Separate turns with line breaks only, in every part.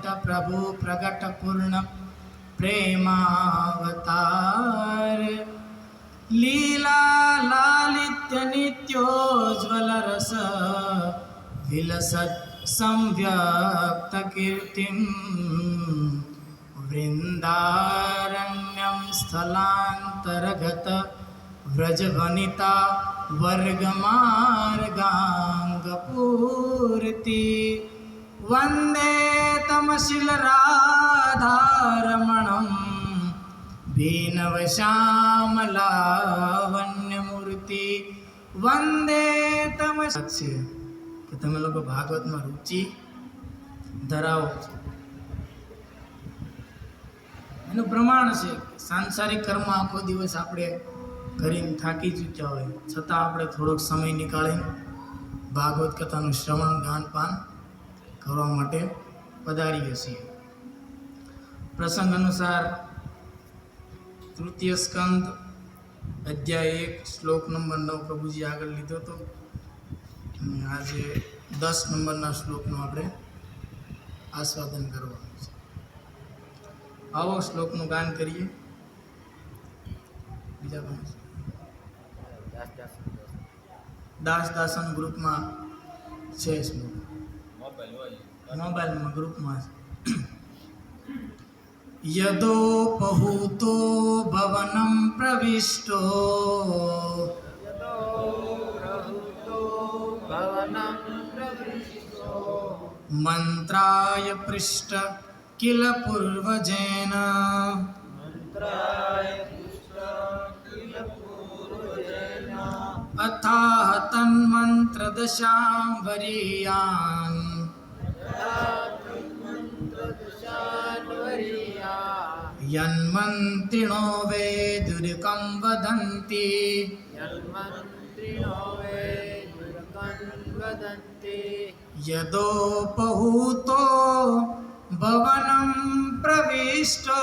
भक्त प्रभु प्रगट पूर्ण प्रेमावतार लीला लालित्य नित्योज्वल रस विलसत् संव्यक्त कीर्तिं वृंदारण्यं स्थलांतरगत व्रजवनिता वर्गमार्गांगपूर्ति वंदे तमशिल राधारमणं भीनवश्यामलावण्यमूर्ति वंदे तमस्य કે તમે લોકો ભાગવતમાં રુચિ ધરાવો છો એનું પ્રમાણ છે. સાંસારિક કર્મ આખો દિવસ આપણે કરીને થાકી ચૂક્યા હોય છતાં આપણે થોડોક સમય નીકાળીને ભાગવત કથાનું શ્રવણ ગાનપાન કરવા માટે પધારીએ છીએ. પ્રસંગ અનુસાર તૃતીય સ્કંદ અધ્યાય 1 શ્લોક નંબર 9 પ્રભુજી આગળ લીધો હતો. આજે 10 નંબરના શ્લોકનું આપણે આસ્વાદન કરવાનું છે. આવો શ્લોકનું ગાન કરીએ. બીજા કોણ દાસ દાસન ગ્રુપમાં છે શ્લોક, મોબાઈલમાં ગ્રુપમાં છે. યદોપહૂતો ભવનમ પ્રવિષ્ટો મંત્રાય પૃષ્ઠ કિલ પૂર્વજેન અથાહ તન્મંત્ર દશાં વરીયાન યન્મંત્રિણો વેદુર્કં વદન્તિ યદોપહૂતો ભવનં પ્રવિષ્ટો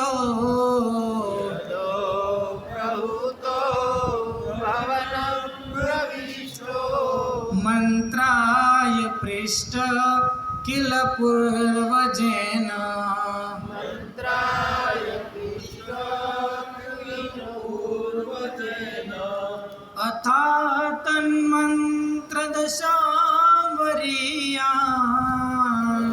મંત્રાય પૃષ્ઠ કિલ પૂર્વજેન અથા તન્મંત્ર દશાં વરીયાન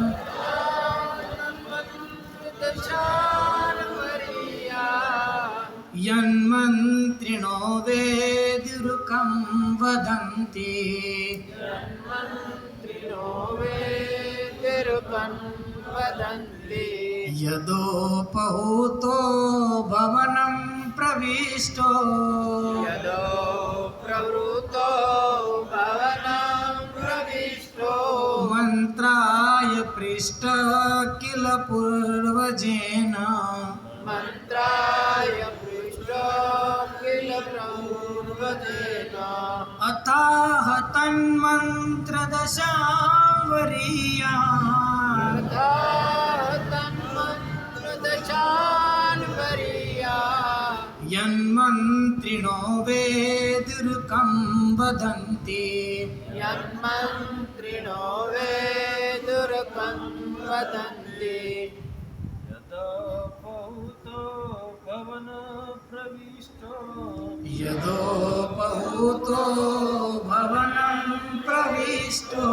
યન્મંત્રિણો વેદુર્કં વદન્તિ યદોપહૂતો ભવનં પ્રવિષ્ટો મંત્રાય પૃષ્ઠ કિલ પૂર્વજેન અથાહ તન્મંત્ર દશાં વરીયાન યન્મંત્રિણો વેદુર્કં વદન્તિ યદોપહૂતો ભવનં પ્રવિષ્ટો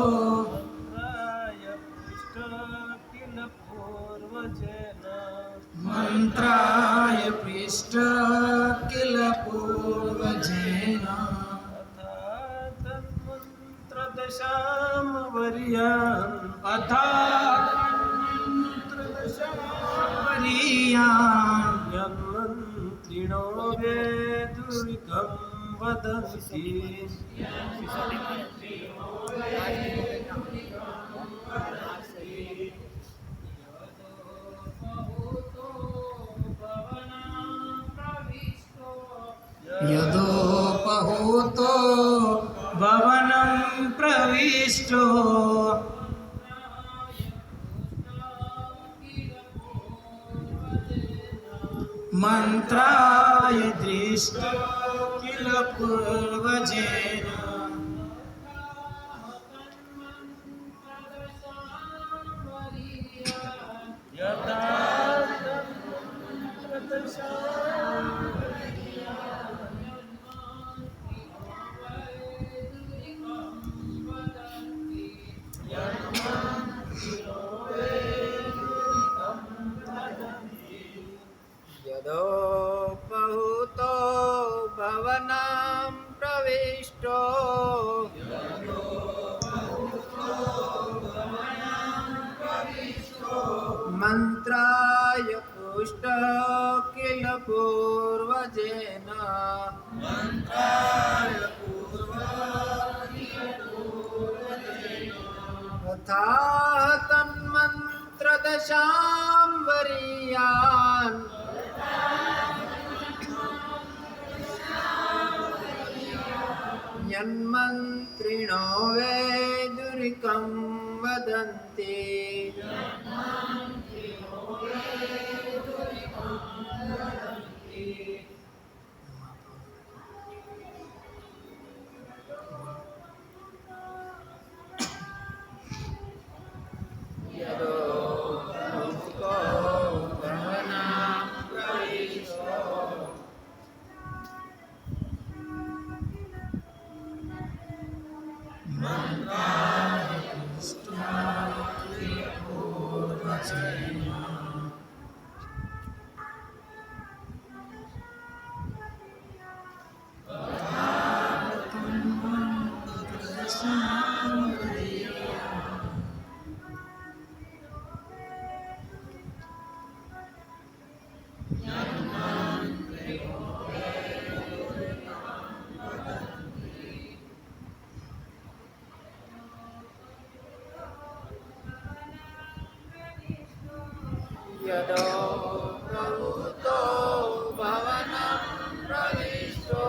મંત્રાય પૃષ્ઠ કિલ પૂર્વજેન અથા વરીયાન
યન્મંત્રિણો વેદુર્કં વદન્તિ
યદોપહૂતો ભવનં પ્રવિષ્ટો મંત્રાય દૃષ્ટ કિલ પૂર્વજેન
મંત્રાય પુષ્ટ કિલ પૂર્વજેન તથા તન્મંત્ર દશામ વરિયાન યન્મંત્રિણો વેદુરિકં વદન્તિ યદો પ્રવૃત્તો ભવનં પ્રવિષ્ટો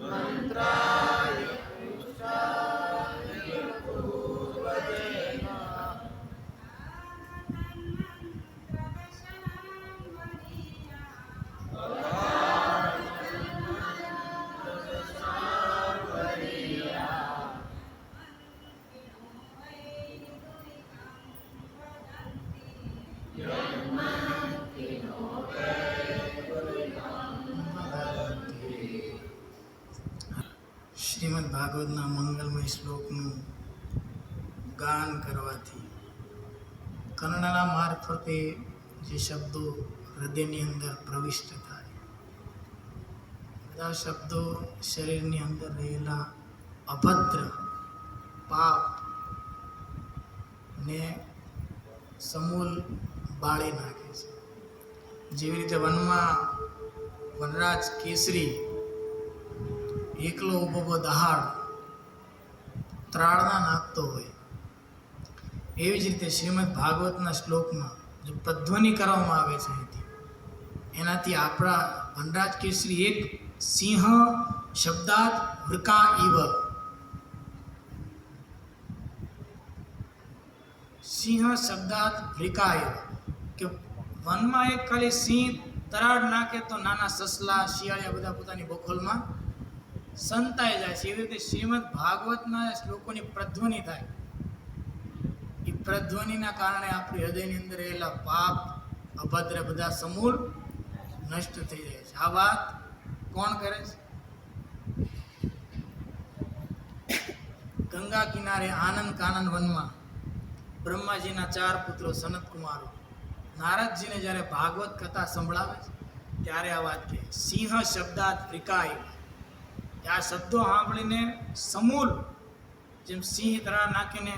મંત્રાય પુષ્ટાય પૂર્વજેન
શ્રીમદ ભાગવતના મંગલમય શ્લોકનું ગાન કરવાથી કર્ણના મારફતે જે શબ્દો હૃદયની અંદર પ્રવિષ્ટ થાય, બધા શબ્દો શરીરની અંદર રહેલા અભદ્ર પાપ ને સમૂલ બાળી નાખે છે. જેવી રીતે વનમાં વનરાજ કેસરી એકલો ઊભો દહાડ ત્રાળના નાખતો હોય, એવી જ રીતે શ્રીમદ ભાગવતના શ્લોકમાં જો પ્રધ્વનિ કરવામાં આવે છે એનાથી આપણા વનરાજ કેસરી એક સિંહ શબ્દાત વૃકા ઇવ, સિંહ શબ્દાત વૃકા ઇવ, કે વનમાં એક ખાલી સિંહ તરાડ નાખે તો નાના સસલા શિયાળિયા બધા પોતાની બખોલમાં સંતાઈ જાય છે. એવી રીતે શ્રીમદ ભાગવતના શ્લોકોની પ્રધ્વનિ થાય, એ પ્રધ્વનિના કારણે આપણી હૃદયની અંદર રહેલા પાપ અભદ્ર બધા સમૂળ નષ્ટ થઈ જાય છે. આ વાત કોણ કરે છે? ગંગા કિનારે આનંદ કાનન વનમાં બ્રહ્માજીના 4 પુત્રો સનત કુમારો નારદજીને જ્યારે ભાગવત કથા સંભળાવે છે ત્યારે આ વાત કહે, સિંહ શબ્દાત વિકાય. આ શબ્દો સાંભળીને સમૂલ જેમ સિંહ તરા નાખીને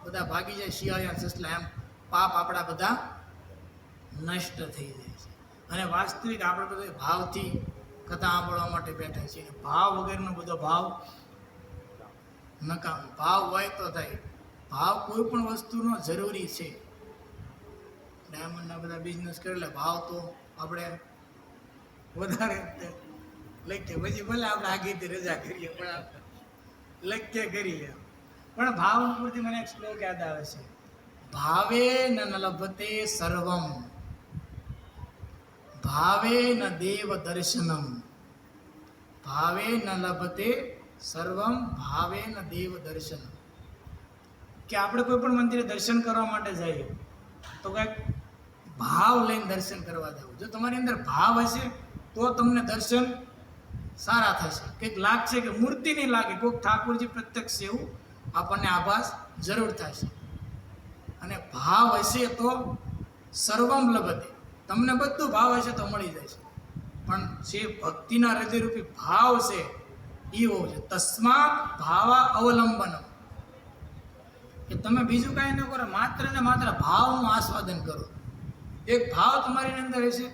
બધા ભાગી જાય શિયાળિયા સસલા, એમ પાપ આપણા બધા નષ્ટ થઈ જાય છે. અને વાસ્તવિક આપણે બધા ભાવથી કથા સાંભળવા માટે બેઠા છીએ. ભાવ વગરનો બધો ભાવ નકામ. ભાવ હોય તો થાય. ભાવ કોઈ પણ વસ્તુનો જરૂરી છે. ડાયમંડના બધા બિઝનેસ કરેલા ભાવ તો આપણે વધારે લખીએ, પછી ભલે આપણે આગળથી રજા કરીએ પણ આપણે લખ્ય કરીએ. પણ ભાવ ઉપરથી મને એક શ્લોક યાદ આવે છે, ભાવે ન લભતે સર્વમ ભાવે ન દેવ દર્શનમ, ભાવે ન લભતે સર્વમ ભાવે ન દેવ દર્શનમ. કે આપણે કોઈ પણ મંદિરે દર્શન કરવા માટે જઈએ તો કંઈક ભાવ લઈને દર્શન કરવા જવું. જો તમારી અંદર ભાવ હશે તો તમને દર્શન સારા થશે. કંઈક લાગશે કે મૂર્તિ નહીં લાગે, કોઈક ઠાકોરજી પ્રત્યક્ષ એવું આપણને આભાસ જરૂર થશે. અને ભાવ હશે તો સર્વમ લભતે, તમને બધું ભાવ હશે તો મળી જશે. પણ જે ભક્તિના હૃદયરૂપી ભાવ છે એ હોવું છે. તસ્માત ભાવા અવલંબન, કે તમે બીજું કાંઈ ન કરો, માત્ર ને માત્ર ભાવનું આસ્વાદન કરો. એક ભાવ તમારી અંદર હશે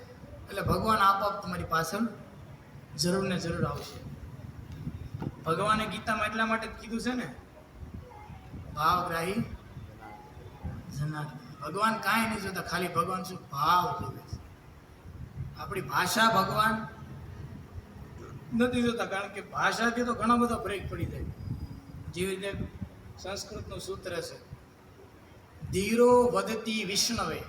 એટલે ભગવાન આપોઆપ તમારી પાછળ જરૂર ને જરૂર આવશે. ભગવાને ગીતામાં એટલા માટે જ કીધું છે ને, ભાવગ્રાહી જનાર્દન. ભગવાન કાંઈ નહીં જોતા, ખાલી ભગવાન શું ભાવ જોવે છે. આપણી ભાષા ભગવાન નથી જોતા, કારણ કે ભાષાથી તો ઘણો બધો બ્રેક પડી જાય. જેવી રીતે સંસ્કૃતનું સૂત્ર છે, ધીરો વધતી વિષ્ણવે,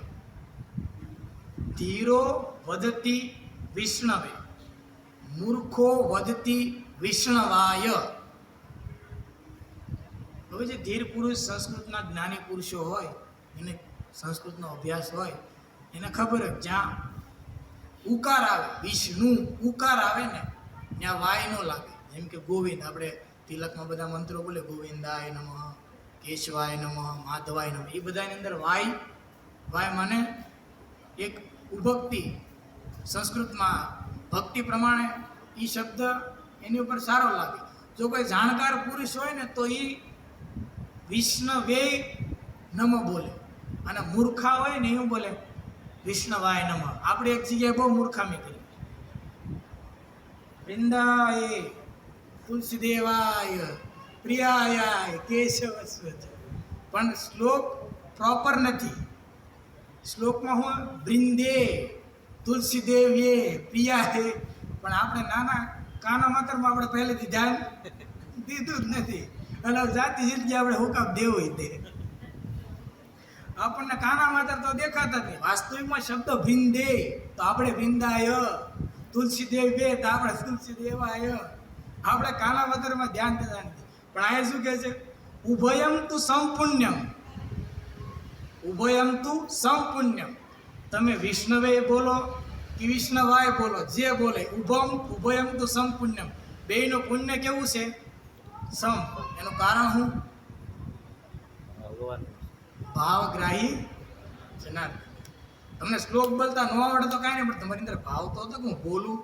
ધીરો વધતી વિષ્ણવે, મૂર્ખો વધતી વિષ્ણવાય. હવે જે ધીર પુરુષ, સંસ્કૃતના જ્ઞાની પુરુષો હોય, એને સંસ્કૃતનો અભ્યાસ હોય, એને ખબર જ જ્યાં ઉકાર આવે, વિષ્ણુ ઉકાર આવે ને ત્યાં વાય ન લાગે. જેમ કે ગોવિંદ, આપણે તિલકમાં બધા મંત્રો બોલે, ગોવિંદાય નમઃ, કેશવાય નમઃ, માધવાય નમઃ, એ બધાની અંદર વાય, વાય મને એક ઉભક્તિ. સંસ્કૃતમાં ભક્તિ પ્રમાણે એ શબ્દ એની ઉપર સારો લાગે. જો કોઈ જાણકાર પુરુષ હોય ને તો એ વિષ્ણવે નમ બોલે, અને મૂર્ખા હોય ને એવું બોલે વિષ્ણવાય નમ. આપણે એક જગ્યાએ બહુ મૂર્ખામી કરી, વૃંદાય તુલસીદેવાય પ્રિયાય કેશવસ્વત, પણ શ્લોક પ્રોપર નથી. શ્લોકમાં હું વૃંદે તુલસીદેવીએ પ્રિયાએ, પણ આપણે નાના કાના માતરમાં આપણે પહેલેથી ધ્યાન દીધું જ નથી. અને જાતિ જિંદગી આપણે હુકામ દેવું દે, આપણને કાના માતર તો દેખાતા જ નહીં. વાસ્તવિકમાં શબ્દ વૃંદે તો આપણે વૃંદાય, તુલસીદેવ બે તો આપણે તુલસીદેવાય. આપણે કાના માતરમાં ધ્યાન દેતા નથી. પણ આ શું કહે છે, ઉભયમ તુ સંપુણ્યમ, ઉભયમ તુ સંપુણ્યમ. તમે વિષ્ણવે બોલો કે વિષ્ણવાય બોલો, જે બોલે, ઉભયમ તુ સંપુણ્યમ, બેયનું પુણ્ય કેવું છે? સમ. એનું કારણ શું? ભાવગ્રાહી જનાર્દન. તમને શ્લોક બોલતા ન આવડે તો કાંઈ નહીં, પણ તમારી અંદર ભાવ તો હતો કે હું બોલું,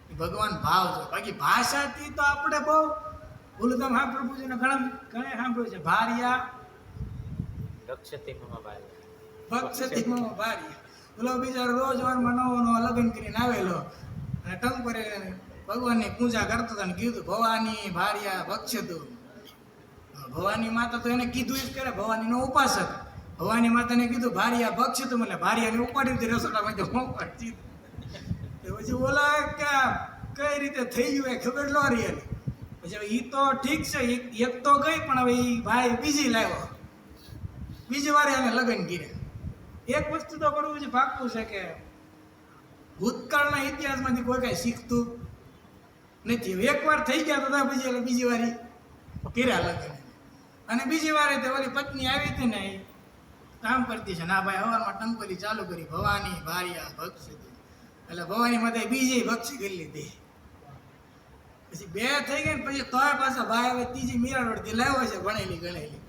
એ ભગવાન ભાવ છે. બાકી ભાષાથી તો આપણે બહુ બોલું. તમે હા પ્રભુજીને ઘણા સાંભળ્યું છે, ભાર્યા ભક્ષતી મમ ભાર્યા. બોલો બિચારો રોજ વારમાં નવો નવો લગ્ન કરીને આવેલો અને ટંકોરે ભગવાનની પૂજા કરતો હતો ને કીધું ભવાની ભાર્યા ભક્ષતું. ભવાની માતા તો એને કીધું જ કરે, ભવાનીનો ઉપાસક. ભવાની માતાને કીધું ભાર્યા ભક્ષતું, એટલે ભાર્યાને ઉપાડી દીધી રસોડામાંથી પહોંચાડી. પછી બોલા કે કઈ રીતે થઈ ગયું એ ખબર ન રહી એને. પછી હવે એ તો ઠીક છે, એક તો ગઈ, પણ હવે એ ભાઈ બીજી લાવ્યો, બીજી વાર એને લગ્ન કર્યા. એક વસ્તુ તો કરવું છે, પાક્કું છે કે ભૂતકાળના ઇતિહાસમાંથી કોઈ કાંઈ શીખતું નથી. એકવાર થઈ ગયા તો પછી એટલે બીજી વાર કર્યા લગ્ન. અને બીજી વાર તે ઓલી પત્ની આવી હતી ને, એ કામ કરતી છે, ના ભાઈ હવારમાં ટંકોરી ચાલુ કરી, ભવાની ભાર્યા ભક્ષતી. એટલે ભવાની માતા બીજી ભક્ષી કરી લીધી. પછી બે થઈ ગઈ ને પછી તોય પાછા ભાઈ હવે ત્રીજી મીરા રોડથી લાવ્યો છે, ભણેલી ગણેલી.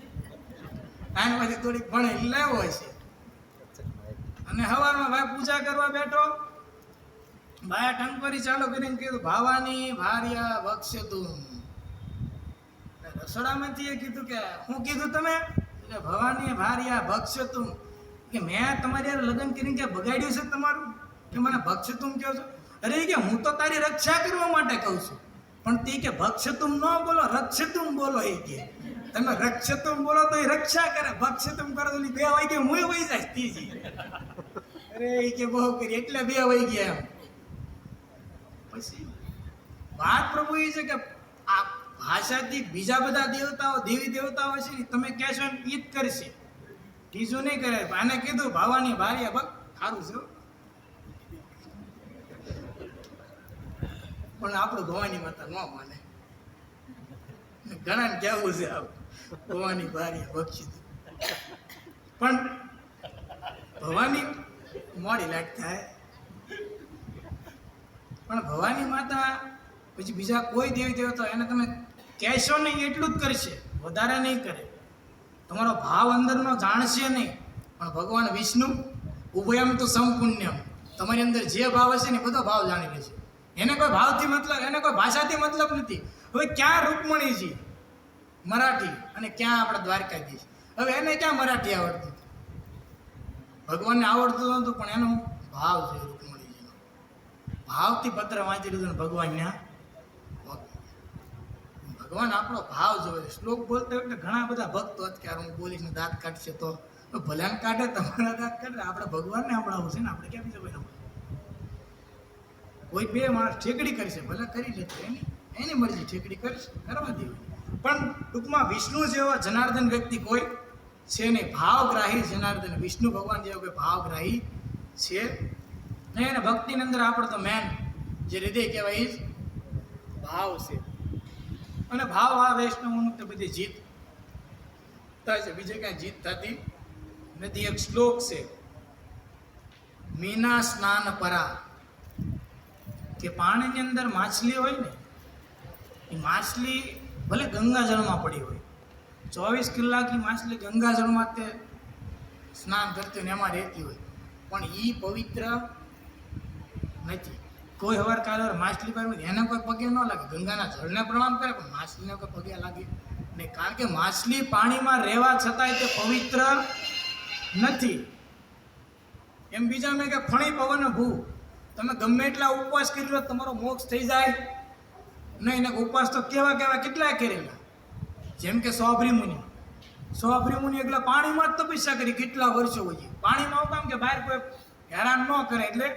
આને પછી થોડીક ભણેલી લાવ્યો છે. અને હવારમાં ભાઈ પૂજા કરવા બેઠો, ભાઈ ટંકોરી ચાલુ કરીને કીધું ભાવાની ભાર્યા ભક્ષતું. રસોડામાંથી એ કીધું કે હું કીધું તમે? એટલે ભવાની ભાર્યા ભક્ષતું. કે મેં તમારી યાર લગ્ન કરીને કે બગાડ્યું છે તમારું, કે મને ભક્ષતું કહો છો? અરે કે હું તો તારી રક્ષા કરવા માટે કહું છું, પણ તે કે ભક્ષતું ન બોલો, રક્ષતું બોલો. એ કે તમે રક્ષતું બોલો તો એ રક્ષા કરે, ભક્ષતું કરો તો 2 વાગે હું વહી જાય ત્રીજી. અરે એ કે બહુ કરી એટલે 2 વહી ગયા. એમ પછી વાત પ્રભુ એ છે કે આ ભાષાથી બીજા બધા દેવતાઓ, દેવી દેવતાઓ છે ને, તમે કહેશો ને એ જ કરશે, બીજું નહીં કરે. આને કીધું ભાવાની ભાર્યા ભક્ત, સારું છે. પણ આપણું ભવાની માતા ન માને. ઘણા કહેવું છે આવું, ભવાની ભાર્યા ભક્ષિત. પણ ભવાની મોડી લાટ થાય, પણ ભવાની માતા પછી બીજા કોઈ દેવી દેવતા એને તમે કહેશો નહીં એટલું જ કરશે, વધારે નહીં કરે. તમારો ભાવ અંદરનો જાણશે નહીં. પણ ભગવાન વિષ્ણુ ઉભયમ તો સંપુણ્યમ, તમારી અંદર જે ભાવ હશે ને બધો ભાવ જાણી લેશે. એને કોઈ ભાવથી મતલબ, એને કોઈ ભાષાથી મતલબ નથી. હવે ક્યાં રૂકમણીજી મરાઠી અને ક્યાં આપણા દ્વારકાધીશ? હવે એને ક્યાં મરાઠી આવડતું? ભગવાનને આવડતું નહોતું, પણ એનો ભાવ છે રૂકમણીજીનો. ભાવથી પત્ર વાંચી લીધો ને ભગવાનને ભગવાન આપણો ભાવ જોવે. શ્લોક બોલતા એટલે ઘણા બધા ભક્તો અત્યારે હું બોલીશ ને દાંત કાઢશે તો ભલાને કાઢે, તમારા દાંત કાઢે, આપણે ભગવાનને સંભળાવવું છે ને, આપણે ક્યાં બીજા કોઈ કોઈ બે માણસ ઠેકડી કરશે, ભલે કરી લે, એની મરજી, ઠેકડી કરશે, કરવા દેવી. પણ ટૂંકમાં વિષ્ણુ જેવા જનાર્દન વ્યક્તિ કોઈ છે નહીં. ભાવગ્રાહી જનાર્દન વિષ્ણુ ભગવાન જેવો કોઈ ભાવગ્રાહી છે નહીં. અને ભક્તિની અંદર આપણે તો મેન જે હૃદય કહેવાય એ જ ભાવ છે. અને ભાવ આ વૈષ્ણવનું તો બધી જીત થાય છે, બીજે કાંઈ જીત થતી નથી. એક શ્લોક છે, મીના સ્નાન પરા, કે પાણીની અંદર માછલી હોય ને, એ માછલી ભલે ગંગાજળમાં પડી હોય, 24 કલાકની માછલી ગંગાજળમાં તે સ્નાન કરતી હોય ને એમાં રહેતી હોય, પણ એ પવિત્ર નથી. કોઈ હવાર કાલે માછલી પાસે એને કોઈ પગે ન લાગે, ગંગાના જળને પ્રણામ કરે, પણ માછલીને કોઈ પગે લાગે નહીં. કારણ કે માછલી પાણીમાં રહેવા છતાંય તે પવિત્ર નથી. એમ બીજા મેં કે ફણી પવન ભૂ, તમે ગમે એટલા ઉપવાસ કરી લો તમારો મોક્ષ થઈ જાય નહીં. ને ઉપવાસ તો કેવા કેવા કેટલાય કરેલા, જેમ કે સોભરી મુનિ એકલા પાણીમાં જ તપસ્યા કરી કેટલા વર્ષો હોય. પાણીમાં કામ કે બહાર કોઈ હેરાન ન કરે એટલે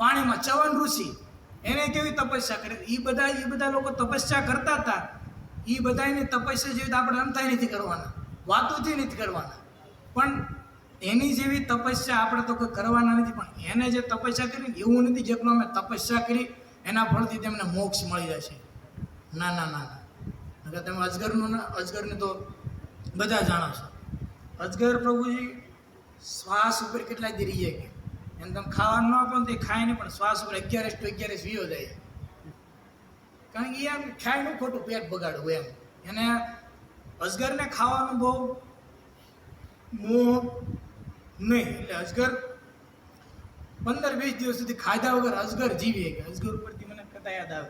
પાણીમાં. ચવન ઋષિ એને કેવી તપસ્યા કરી, એ બધા લોકો તપસ્યા કરતા હતા. એ બધાની તપસ્યા જેવી આપણે અમથાઈ નથી કરવાના, વાતોથી નથી કરવાના, પણ એની જેવી તપસ્યા આપણે તો કોઈ કરવાના નથી. પણ એને જે તપસ્યા કરી એવું નથી જેટલું અમે તપસ્યા કરી એના ફળથી તેમને મોક્ષ મળી જશે. ના ના ના ના. તમે અજગરને તો બધા જાણો છો. અજગર પ્રભુજી શ્વાસ ઉપર કેટલા દી રહીએ કે એને તમે ખાવાનું ન આપો ને તે ખાય નહીં, પણ શ્વાસ ઉપર 11 to 11 વીયો જાય. કારણ કે એમ ખાયનું ખોટું પેટ બગાડવું એમ. એને અજગરને ખાવાનું બહુ મોહ નહીં. એટલે અજગર 15-20 દિવસ સુધી ખાધા વગર અજગર જીવીએ. કે અજગર ઉપરથી મને કથા યાદ આવે,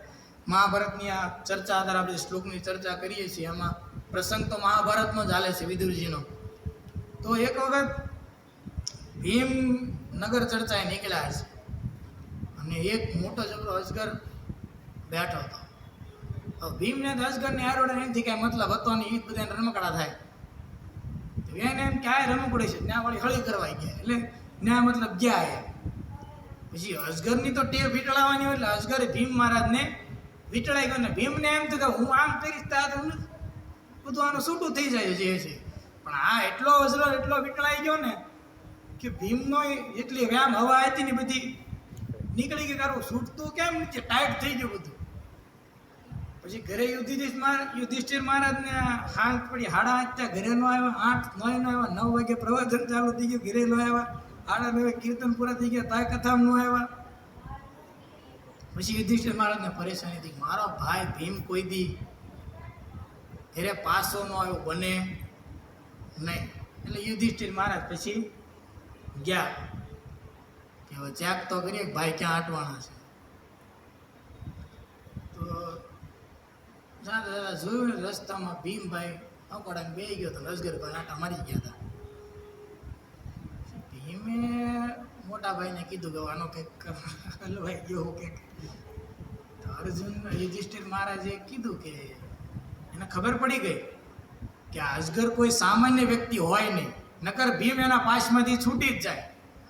મહાભારતની આ ચર્ચા આધાર આપણે શ્લોકની ચર્ચા કરીએ છીએ, એમાં પ્રસંગ તો મહાભારતનો જ હાલે છે, વિદુરજીનો. તો એક વખત ભીમનગર ચર્ચાએ નીકળ્યા છે અને એક મોટો જબરો અજગર બેઠો હતો. તો ભીમને અજગરની આરોડે એનાથી કાંઈ મતલબ હતો નહીં, એ બધાને રમકડા થાય. એને એમ ક્યાંય રમકડે છે ત્યાં વળી હળી કરવાઈ ગયા, એટલે ત્યાં મતલબ ગયા એમ. પછી અજગરની તો ટેવ વીંટળાવવાની હોય, એટલે અજગરે ભીમ મહારાજને વીંટળાઈ ગયો ને ભીમને એમ થયું કે હું આમ કરીશ ત્યાં તો બધું આનું છૂટું થઈ જાય જે છે. પણ આ એટલો અજગર એટલો વીંટળાઈ ગયો ને કે ભીમનો એટલી વ્યામ હવા હતી ને બધી નીકળી ગઈ, તારું છૂટતું કેમ નથી, ટાઈટ થઈ ગયું બધું. પછી ઘરે યુધિષ્ઠિર મહારાજને હાથ પડી, 8:30 ત્યાં ઘરે ન આવ્યા, 8 ન આવ્યા, 9 વાગે પ્રવચન ચાલુ થઈ ગયું, ઘરે ન આવ્યા, 8:30 કીર્તન પૂરા થઈ ગયા, તાય કથામાં ન આવ્યા. પછી યુધિષ્ઠિર મહારાજને પરેશાની થઈ, મારો ભાઈ ભીમ કોઈ દી ઘરે પાસો ન આવ્યો બને નહીં. એટલે યુધિષ્ઠિર મહારાજ પછી ગયા કે હવે ચેક તો કરીએ ભાઈ ક્યાં અટવાણા છે. તો જોયું ને રસ્તામાં ભીમભાઈ અકોડાને બેસી ગયો તો અજગરભાઈ આટા મારી ગયા હતા. ભીમે મોટા ભાઈને કીધું કે આનો કંઈક હલવાઈ ગયો કંઈક. તો અર્જુન યુધિષ્ઠિર મહારાજે કીધું કે એને ખબર પડી ગઈ કે અજગર કોઈ સામાન્ય વ્યક્તિ હોય નહીં, નકર ભીમ એના પાસમાંથી છૂટી જ જાય.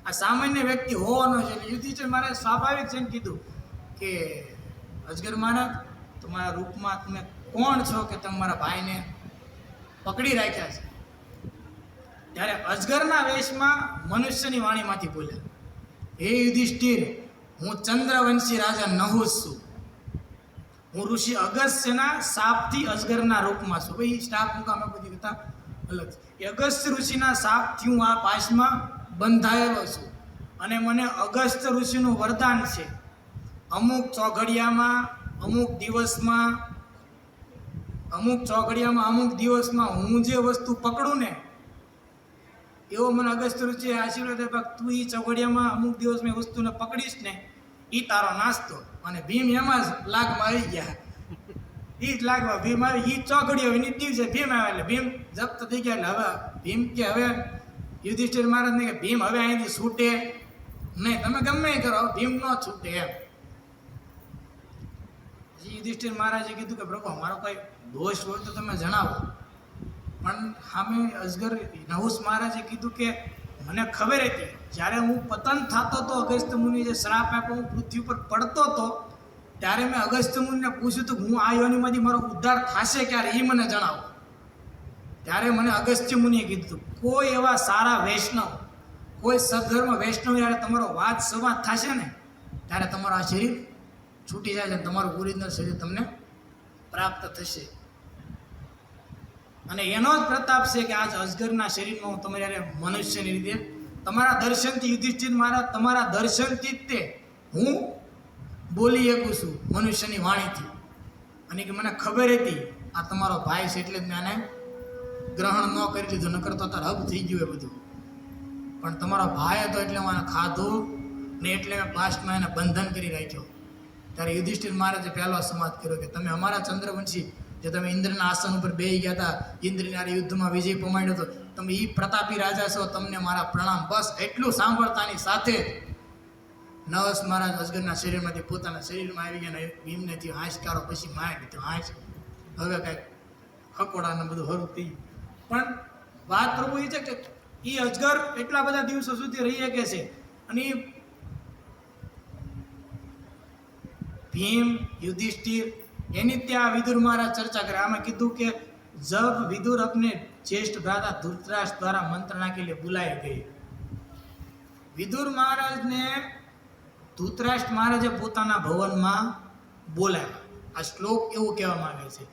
આ સામાન્ય વ્યક્તિ હોવાનો છે. એટલે યુધિષ્ઠિર મહારાજ સ્વાભાવિક છે ને કીધું કે અજગર મહારાજ તમારા રૂપમાં તમે કોણ છો કે તમારા ભાઈને પકડી રાખ્યા છે? ત્યારે અજગરના વેશમાં મનુષ્યની વાણીમાંથી બોલ્યા, હે યુધિષ્ઠિર, હું ચંદ્રવંશી રાજા નહુસ છું. હું ઋષિ અગસ્ત્યના શાપથી અજગરના રૂપમાં છું. ભાઈ સ્ટાફ મુકામે બધી કથા અલગ છે. એ અગસ્ત્ય ઋષિના શાપથી હું આ પાશમાં બંધાયેલો છું અને મને અગસ્ત્ય ઋષિનું વરદાન છે, અમુક ચોઘડિયામાં અમુક દિવસમાં હું જે વસ્તુ પકડું ને એવો મને અગસ્ત્ય ઋષિએ આશીર્વાદ આપ્યા, તું એ ચોઘડિયામાં અમુક દિવસમાં એ વસ્તુને પકડીશ ને એ તારો નાસ્તો. અને ભીમ એમાં જ લાગમાં આવી ગયા. ઈ જ લાગવા ભીમ આવી ઈ ચોકડીઓ એની દિવસે ભીમ આવે એટલે ભીમ જપ્ત થઈ ગયા એટલે હવે ભીમ કે હવે યુધિષ્ઠિર મહારાજને કે ભીમ હવે અહીંથી છૂટે નહીં, તમે ગમે એ કરો ભીમ ન છૂટે એમ. પછી યુધિષ્ઠિર મહારાજે કીધું કે પ્રભુ અમારો કોઈ દોષ હોય તો તમે જણાવો. પણ સામે અજગર નહુસ મહારાજે કીધું કે મને ખબર હતી જ્યારે હું પતન થતો હતો, અગસ્ત્ય મુનિ જે શ્રાપ આપ્યો હું પૃથ્વી પર પડતો હતો ત્યારે મેં અગસ્ત્ય મુનિને પૂછ્યું હતું હું આ યોનિમાંથી મારો ઉદ્ધાર થશે ક્યારે એ મને જણાવો. ત્યારે મને અગસ્ત્ય મુનિએ કીધું કોઈ એવા સારા વૈષ્ણવ, કોઈ સદધર્મ વૈષ્ણવ જ્યારે તમારો વાદ સંવાદ થશે ને ત્યારે તમારું આ શરીર છૂટી જાય છે, તમારું ઓરિજિનલ શરીર તમને પ્રાપ્ત થશે. અને એનો જ પ્રતાપ છે કે આજ અજગરના શરીરમાં હું તમે જ્યારે મનુષ્યની રીતે તમારા દર્શનથી યુધિષ્ઠિર મહારાજ તમારા દર્શનથી જ તે હું બોલી શકું છું મનુષ્યની વાણીથી. અને કે મને ખબર હતી આ તમારો ભાઈ છે એટલે જ મેં આને ગ્રહણ ન કરી લીધું, ન કરતો તાર હબ થઈ ગયું એ બધું. પણ તમારો ભાઈ હતો એટલે હું આને ખાધું ને એટલે મેં પાસ્ટમાં એને બંધન કરી રાખ્યો. ત્યારે યુધિષ્ઠિર મહારાજે પહેલો સંવાદ કર્યો કે તમે અમારા ચંદ્રવંશી જે તમે ઇન્દ્રના આસન ઉપર બેસી ગયા હતા, ઇન્દ્રના યુદ્ધમાં વિજય પમાડ્યો હતો, તમે એ પ્રતાપી રાજા છો, તમને મારા પ્રણામ. બસ એટલું સાંભળતાની સાથે નવસ મહારાજ અજગરના શરીરમાંથી પોતાના શરીરમાં આવી ગયા ને ભીમને થયું હાંસકારો, પછી માય થયો હાંસ, હવે કાંઈક ખકોડાને બધું હરું થઈ. પણ વાત પ્રભુ એ છે કે એ અજગર એટલા બધા દિવસો સુધી રહી શકે છે. અને ભીમ યુધિષ્ઠિર એની ત્યાં વિદુર મહારાજ ચર્ચા કરે. આમાં કીધું કે જબ વિદુર अपने ज्येष्ठ भ्राता धृतराष्ट्र द्वारा मंत्रणा के लिए बुलाए गए. વિદુર મહારાજને ધૃતરાષ્ટ્ર મહારાજે પોતાના ભવનમાં બોલાવ્યા. આ શ્લોક એવું કહેવામાં આવે છે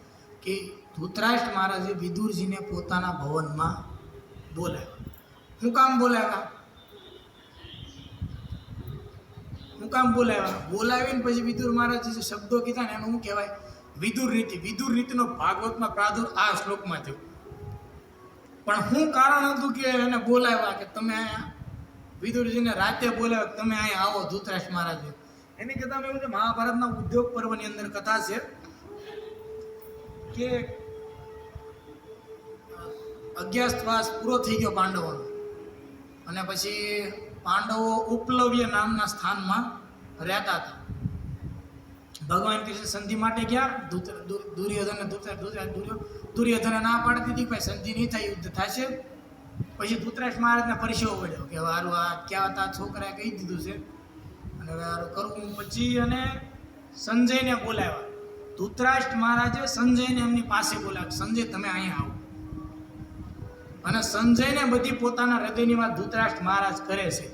કે ધૃતરાષ્ટ્ર મહારાજે વિદુરજીને પોતાના ભવનમાં બોલાવ્યા. શું કામ બોલાવ્યા? શું કામ બોલાવ્યા? બોલાવીને પછી વિદુર મહારાજે જે શબ્દો કીધા ને એનું શું કહેવાય? વિદુર રીતિ. વિદુર રીતિનો ભાગવતમાં પ્રાદુર આ શ્લોકમાં થયો. પણ શું કારણ હતું કે એને બોલાવ્યા કે તમે અહીંયા વિદુરજીને રાતે બોલાવ્યા તમે અહીંયા આવો ધૃતરાષ્ટ્ર મહારાજે? એની કથામાં એવું છે, મહાભારતના ઉદ્યોગ પર્વની અંદર કથા છે કે અજ્ઞાતવાસ પૂરો થઈ ગયો પાંડવોનો અને પછી પાંડવો ઉપલવ્ય નામના સ્થાનમાં રહેતા હતા. ભગવાન કૃષ્ણ સંધિ માટે ગયા. દુર્યોધને ના પાડતી હતી ભાઈ સંધિ નહીં થાય, યુદ્ધ થશે. પછી ધૃતરાષ્ટ્ર મહારાજને પરસેવો પડ્યો કે હારું આ ક્યાં હતા છોકરાએ કહી દીધું છે અને હવે હારું કરવું. પછી અને સંજયને બોલાવ્યા. ધૃતરાષ્ટ્ર મહારાજે સંજયને એમની પાસે બોલાવ્યા, સંજય તમે અહીંયા આવો. અને સંજયને બધી પોતાના હૃદયની વાત ધૃતરાષ્ટ્ર મહારાજ કરે છે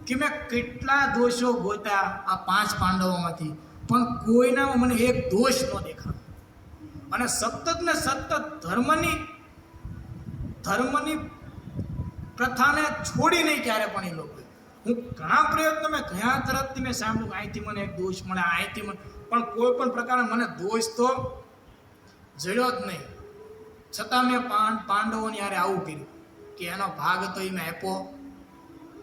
કે મેં કેટલા દોષો ગોત્યા આ 5 પાંડવોમાંથી, પણ કોઈનામાં મને એક દોષ ન દેખાયો. અને સતત ને સતત ધર્મની પ્રથાને છોડી નહીં ક્યારે પણ એ લોકો. હું ઘણા પ્રયત્નો મેં ઘણા તરફથી મેં સાંભળ્યું અહીંથી મને એક દોષ મળે, અહીંથી મને, પણ કોઈ પણ પ્રકારે મને દોષ તો જડ્યો જ નહીં. છતાં મેં પાંડવોની યારે આવું કર્યું કે એનો ભાગ હતો એ મેં આપ્યો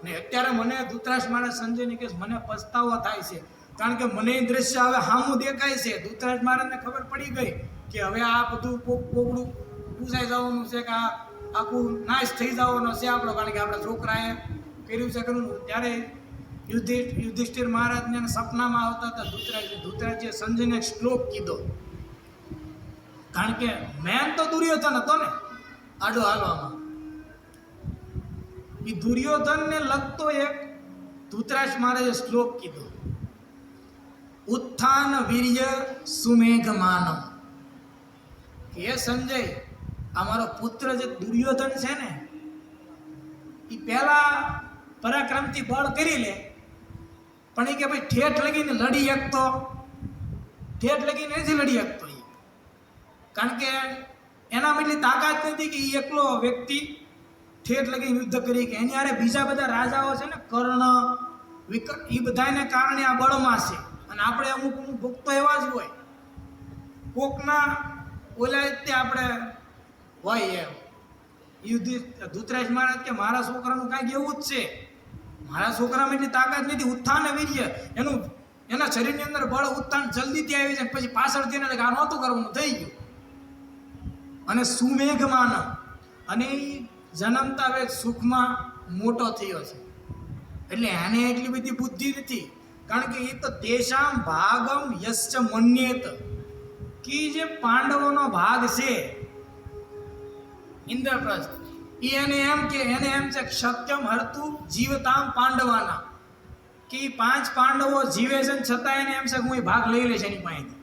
ને. અત્યારે મને ધૃતરાષ્ટ્ર મહારાજ સંજયને કહે મને પસ્તાવો થાય છે, કારણ કે મને એ દ્રશ્ય હવે સામું દેખાય છે. ધૃતરાષ્ટ્ર મહારાજને ખબર પડી ગઈ કે હવે આ બધું કોકડું પૂછાઈ જવાનું છે કે આ આખું નાશ થઈ જવાનો છે આપણો, કારણ કે આપણા છોકરાએ કર્યું છે કરવું. ત્યારે યુધિષ્ઠિર મહારાજને સપનામાં આવતા હતા ધૃતરાષ્ટ્રીએ સંજયને એક શ્લોક કીધો, કારણ કે મેન તો દુર્યોધન હતો ને આડો હાલવામાં. એ દુર્યોધનને લગતો એક ધૃતરાષ્ટ્ર મહારાજે શ્લોક કીધો, ઉત્થાન વીર્ય સુમેઘ માનવ. એ સંજય અમારો પુત્ર જે દુર્યોધન છે ને એ પહેલા પરાક્રમથી બળ કરી લે, પણ એ કે ભાઈ ઠેઠ લગીને લડી શકતો, ઠેઠ લગીને નથી લડી શકતો એ, કારણ કે એનામાં એટલી તાકાત નથી કે એ એકલો વ્યક્તિ ઠેઠ લગીને યુદ્ધ કરી કે એની હારે બીજા બધા રાજાઓ છે ને કર્ણ વિકટ એ બધાને કારણે આ બળમાં છે. અને આપણે અમુક ભક્તો એવા જ હોય કોકના ઓલા તે આપણે હોય એમ. ધૃતરાષ્ટ્ર મહારાજ કે મારા છોકરાનું કાંઈક એવું જ છે, મારા છોકરામાં એટલી તાકાત નથી. ઉત્થાન વીર્ય એનું એના શરીરની અંદર બળ ઉત્થાન જલ્દીથી આવી જાય, પછી પાછળથી એને આ નહોતું કરવાનું થઈ ગયું. અને સુમેઘમાન, અને જન્મતા હવે સુખમાં મોટો થયો છે, એટલે એને એટલી બધી બુદ્ધિ નથી. કારણ કે એ તો તેષામ ભાગમ યશ્ચ મન્યેત, કે જે પાંડવોનો ભાગ છે ઇન્દ્રપ્રસ્થ, એને એમ કે સત્યમ હરતું જીવતામ પાંડવાના, કે 5 પાંડવો જીવે છે ને છતાં એને એમ છે કે હું એ ભાગ લઈ લઈશ એની પાસેથી.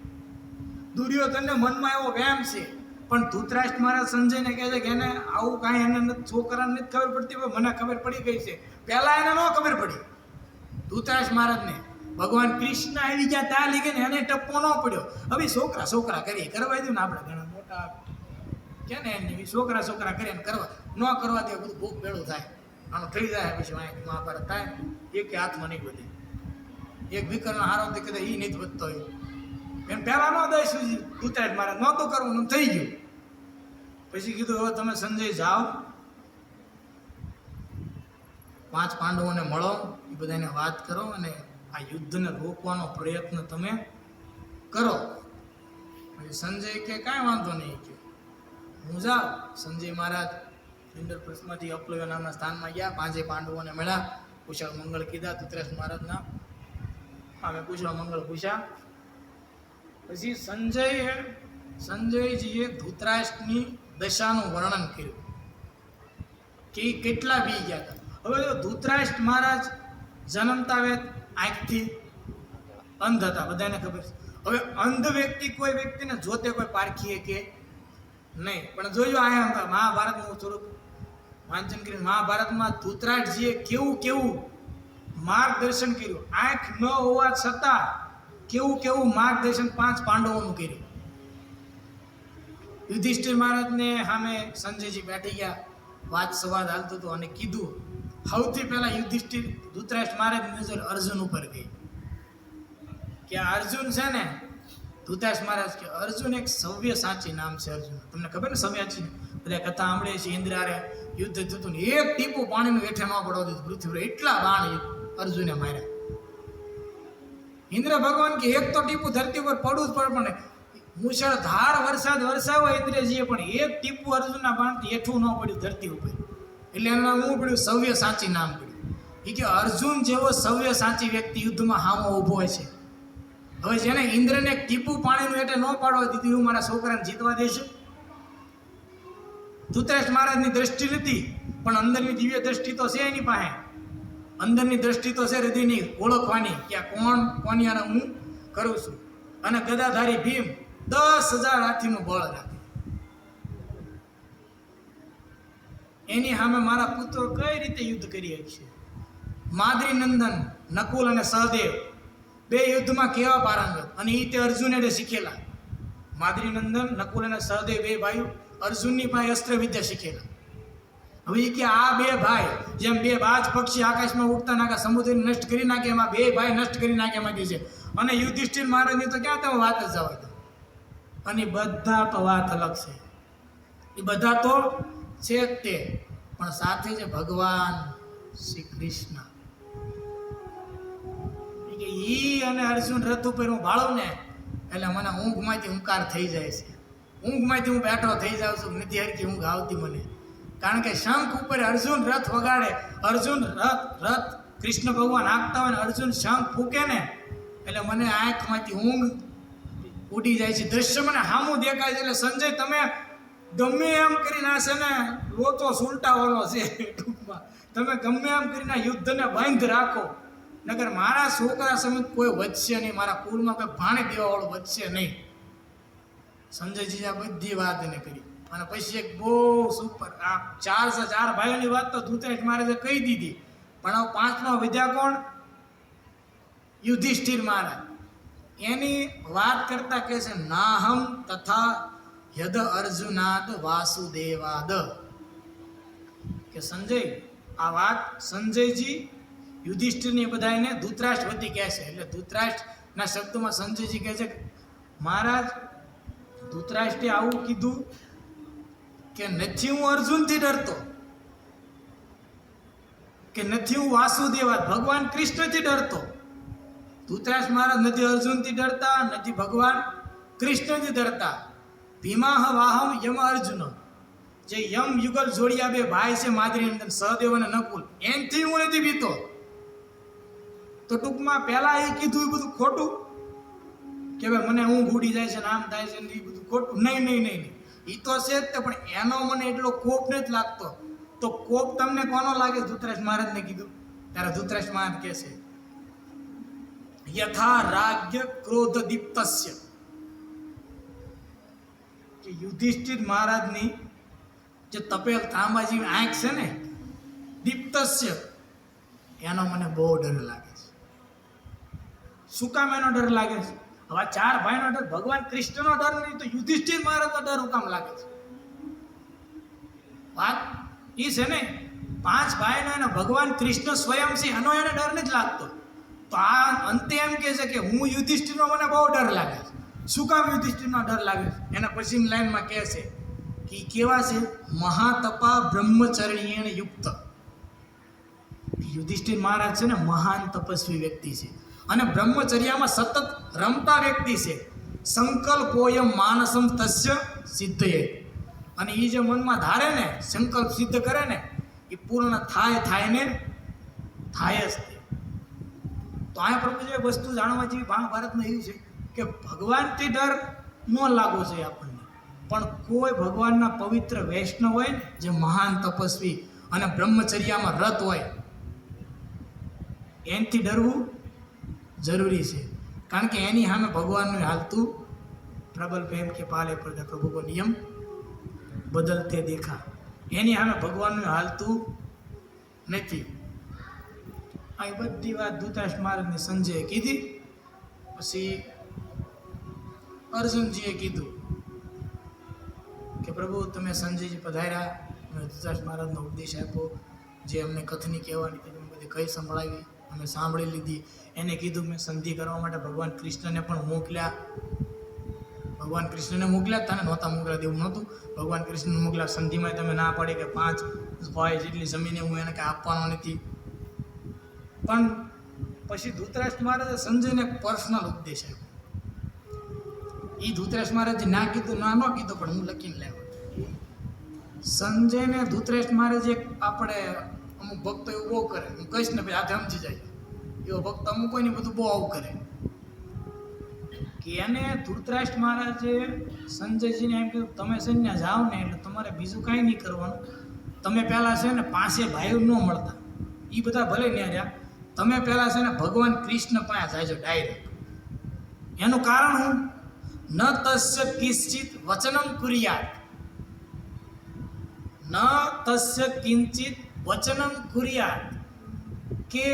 દુર્યોધનને મનમાં એવો વહેમ છે, પણ ધૃતરાષ્ટ્ર મહારાજ સંજયને કહે છે કે એને આવું કાંઈ એને છોકરાને નથી ખબર પડતી, હવે મને ખબર પડી ગઈ છે. પહેલાં એને ન ખબર પડી ધૃતરાષ્ટ્ર મહારાજને. ભગવાન કૃષ્ણ આવી ગયા ત્યાં લીધે ને એને ટપ્પો ન પડ્યો. હવે છોકરા કરીએ કરવા દઉં ને, આપણે ઘણા મોટા કે ને એની છોકરા કરીને કરવા ન કરવા દે, બધું ભૂખ ભેળું થાય, આનું થઈ જાય. પછી મહાભારત થાય ને એક હાથમાં નહીં વધે, એક વિકર્ણ હારો કદાચ એ નહીં વધતો હોય એમ પહેલાં ન દઈશ. ધૃતરાષ્ટ્ર મહારાજ નહોતું કરવું, થઈ ગયું. પછી કીધું હવે તમે સંજય જાઓ, 5 પાંડવોને મળો, એ બધાને વાત કરો અને આ યુદ્ધને રોકવાનો પ્રયત્ન તમે કરો. પછી સંજય કે કાંઈ વાંધો નહીં, કે હું જાઉં. સંજય મહારાજ ઇન્દ્રપ્રસ્થમાંથી અપ્લવ્ય નામના સ્થાનમાં ગયા, 5 પાંડવોને મળ્યા, કુશળ મંગળ કીધા ધૃતરાષ્ટ્ર મહારાજના. અમે કુશળ મંગળ પૂછ્યા. પછી સંજયજીએ ધૃતરાષ્ટ્રની દશાનું વર્ણન કર્યું કે એ કેટલા બી ગયા હતા. હવે જો ધૃતરાષ્ટ્ર મહારાજ જન્મતા વેત આંખથી અંધ હતા, બધાને ખબર છે. હવે અંધ વ્યક્તિ કોઈ વ્યક્તિને જોતે કોઈ પારખીએ કે નહીં, પણ જોયું આયા મહાભારતનું સ્વરૂપ વાંચન કરીને, મહાભારતમાં ધૃતરાષ્ટ્રજીએ કેવું માર્ગદર્શન કર્યું. આંખ ન હોવા છતાં કેવું માર્ગદર્શન 5 પાંડવોનું કર્યું. યુધિષ્ઠિર મહારાજને સામે સંજયજી બેઠી ગયા, વાત સંવાદ હાલતો હતો, અને કીધું સૌથી પહેલા યુધિષ્ઠિર ધૃતરાષ્ટ્ર મહારાજની નજર અર્જુન ઉપર ગઈ કે અર્જુન છે ને, ધૃતરાષ્ટ્ર મહારાજ કે અર્જુન એક સવ્ય સાચી નામ છે. અર્જુન તમને ખબર ને સવ્યાચી, બધા કથા સાંભળે છે. ઇન્દ્રારે યુદ્ધ થતું ને એક ટીપું પાણીનું હેઠે ન પડવા દીધું પૃથ્વી પર, એટલા બાણ અર્જુને માર્યા. ઇન્દ્ર ભગવાન કે એક તો ટીપું ધરતી ઉપર પડવું જ પડે, પણ મુશળધાર વરસાદ વરસાવો ઇન્દ્રજીએ, પણ એક ટીપું અર્જુનના બાણથી હેઠું ન પડ્યું ધરતી ઉપર. એટલે એનું નામ પડ્યું સવ્ય સાચી નામ પડ્યું. એ કે અર્જુન જેવો સવ્ય સાચી વ્યક્તિ યુદ્ધમાં હામો ઊભો છે. હવે જેને ઇન્દ્રને એક ટીપું પાણીનું હેઠે ન પાડવા દીધું, એવું મારા છોકરાને જીતવા દેશે? ધૃતરાષ્ટ્ર મહારાજની દ્રષ્ટિ નથી, પણ અંદરની દિવ્ય દ્રષ્ટિ તો છે એની પાસે. અંદરની દ્રષ્ટિ તો છે હૃદયની ઓળખવાની કે આ કોની આને હું કરું છું. અને ગદાધારી ભીમ 10,000 હાથીનું બળ રાખે. એની સામે મારા પુત્રો કઈ રીતે યુદ્ધ કરી શકશે? માદ્રી નંદન નકુલ અને સહદેવ 2 યુદ્ધમાં કેવા પારંગત, અને એ તે અર્જુન એટલે શીખેલા. માદ્રી નંદન નકુલ અને સહદેવ 2 ભાઈઓ અર્જુનની પાસે અસ્ત્ર વિદ્યા શીખેલા. હવે એ કે આ 2 ભાઈ જેમ 2 બાજ પક્ષી આકાશમાં ઉડતા નાખે, સમુદ્રને નષ્ટ કરી નાખે, એમાં 2 ભાઈ નષ્ટ કરી નાખે એમાંથી છે. અને યુધિષ્ઠિર મહારાજની તો ક્યાં તમે વાત જ જવા દો. અને બધા તો વાત અલગ છે. એ બધા તો છે જ તે, પણ સાથે છે ભગવાન શ્રી કૃષ્ણ. કે ઈ અને અર્જુન રથ ઉપર હું ભાળું ને એટલે મને ઊંઘમાંથી હુંકાર થઈ જાય છે. ઊંઘમાંથી હું બેઠો થઈ જાઉં છું, નથી હરકી ઊંઘ આવતી મને. કારણ કે શંખ ઉપર અર્જુન રથ વગાડે, અર્જુન રથ કૃષ્ણ ભગવાન હાંકતા હોય ને અર્જુન શંખ ફૂકે ને એટલે મને આંખમાંથી ઊંઘ ઉડી જાય છે. દ્રશ્ય મને સામું દેખાય છે. એટલે સંજય તમે ગમે એમ કરીને આ છે ને લોચો સુલટાવાનો છે ટૂંકમાં, તમે ગમે એમ કરીને યુદ્ધને બંધ રાખો, નગર મારા છોકરા સમેત કોઈ વધશે નહીં, મારા કુળમાં કોઈ ભાણે દેવાવાળું વધશે નહીં. સંજયજી આ બધી વાત એને કરી. અને પછી એક બહુ સુપર, આ 4 ભાઈઓની વાત તો ધૃતરાષ્ટ્ર મહારાજે કહી દીધી, પણ હવે 5મા વિદ્યા કોણ? યુધિષ્ઠિર મહારાજ. એની વાત કરતા કહે છે નાહમ તથા યદ અર્જુનાદ વાસુદેવાદ. કે સંજય, આ વાત સંજયજી યુધિષ્ઠિરની બધાને ધૃતરાષ્ટ્ર વતી કહે છે. એટલે ધૃતરાષ્ટ્રના શબ્દમાં સંજયજી કહે છે મહારાજ ધૃતરાષ્ટ્રે આવું કીધું કે નથી હું અર્જુનથી ડરતો, કે નથી હું વાસુદેવા ભગવાન કૃષ્ણથી ડરતો, ધૃતરાષ્ટ્ર મહારાજ નથી અર્જુનથી ડરતા, નથી ભગવાન કૃષ્ણથી ડરતા. ભીમાહ વાહમ યમ અર્જુન, જે યમ યુગલ જોડિયા બે ભાઈ છે માદ્રી અંદર, સહદેવ અને નકુલ, એનથી હું નથી બીતો. તો ટૂંકમાં પહેલા એ કીધું એ બધું ખોટું કે ભાઈ મને ઊંઘ ઉડી જાય છે ને આમ થાય છે ને એ બધું ખોટું. નહીં, એ તો છે જ તે, પણ એનો મને એટલો કોપ નથી લાગતો. તો કોપ તમને કોનો લાગે? ધૃતરાષ્ટ્ર મહારાજને કીધું. ત્યારે ધૃતરાષ્ટ્ર મહારાજ કહે છે યથા રાજ્ય ક્રોધ દીપ્તસ્ય, કે યુધિષ્ઠિર મહારાજની જે તપેલ તાંબા જેવી આંખ છે ને, દીપ્તસ્ય, એનો મને બહુ ડર લાગે છે. શું કામ એનો ડર લાગે છે? હવે ચાર ભાઈનો ડર, ભગવાન કૃષ્ણનો ડર નહીં તો યુધિષ્ઠિર મહારાજનો ડર હું કામ લાગે છે? વાત એ છે ને, પાંચ ભાઈનો એને ભગવાન કૃષ્ણ સ્વયં છે એનો એને ડર નથી લાગતો. તો આ અંતે એમ કહે છે કે હું યુધિષ્ઠિરનો મને બહુ ડર લાગે છે. શું કામ યુધિષ્ઠિરનો ડર લાગે છે? એના પછીની લાઈનમાં કહે છે કે કેવા છે? મહાતપા બ્રહ્મચર્યેણ યુક્ત. યુધિષ્ઠિર મહારાજ છે ને મહાન તપસ્વી વ્યક્તિ છે અને બ્રહ્મચર્યામાં સતત રમતા વ્યક્તિ છે. સંકલ્પોયમ માનસમ તસ્ય સિદ્ધયે, અને એ જે મનમાં ધારે ને, સંકલ્પ સિદ્ધ કરે ને, એ પૂર્ણ થાય ને થાય જ તે. તો આ પ્રભુ જે વસ્તુ જાણવા જેવી મહાભારતમાં એવું છે કે ભગવાનથી ડર ન લાગવો જોઈએ આપણને, પણ કોઈ ભગવાનના પવિત્ર વૈષ્ણવ હોય ને, જે મહાન તપસ્વી અને બ્રહ્મચર્યામાં રત હોય, એનાથી ડરવું જરૂરી છે. કારણ કે એની સામે ભગવાનનું હાલતું પ્રબલ પ્રેમ કે પાલે પડતા પ્રભુ કો નિયમ બદલતે દેખા. એની સામે ભગવાનનું હાલતું નથી. આ બધી વાત ધૃતરાષ્ટ્ર મહારાજને સંજયે કીધી. પછી અર્જુનજીએ કીધું કે પ્રભુ તમે સંજયજી પધાર્યા, અને ધૃતરાષ્ટ્ર મહારાજનો ઉપદેશ આપ્યો, જે અમને કથની કહેવાની હતી બધી કઈ સંભળાવી, અમે સાંભળી લીધી. એને કીધું મેં સંધિ કરવા માટે ભગવાન કૃષ્ણને પણ મોકલ્યા. ભગવાન કૃષ્ણને મોકલ્યા, તને નહોતા મોકલ્યા તેવું નહોતું. ભગવાન કૃષ્ણને મોકલ્યા. સંધિમાં તમે ના પાડી કે 5 ભાઈ જેટલી જમીને હું એને કાંઈ આપવાનો નથી. પણ પછી ધૃતરાષ્ટ્ર મહારાજે સંજયને પર્સનલ ઉપદેશ આપ્યો. એ ધૃતરાષ્ટ્ર મહારાજે ના કીધું, ના ન કીધું, પણ હું લખીને લાવ્યો. સંજયને ધૃતરાષ્ટ્ર મહારાજે આપણે અમુક ભક્તો એવું બહુ કરે, હું કહીશ ને ભાઈ હાથે સમજી જાય, એવો ભક્ત અમુક કોઈની બધું બહુ આવું કરે કે એને ધૃતરાષ્ટ્ર મહારાજે સંજયજીને એમ કીધું તમે સૈન્ય જાઓ ને એટલે તમારે બીજું કાંઈ નહીં કરવાનું. તમે પહેલાં છે ને 5 ભાઈઓ ન મળતા, એ બધા ભલે ન્યા રહ્યા, તમે પહેલાં છે ને ભગવાન કૃષ્ણ પાસે જાયજો ડાયરેક્ટ. એનું કારણ હું ન તસ્ય કિંચિત વચનમ કુર્યાત, ન તસ્ય કિંચિત વચનમ કુર્યાત, કે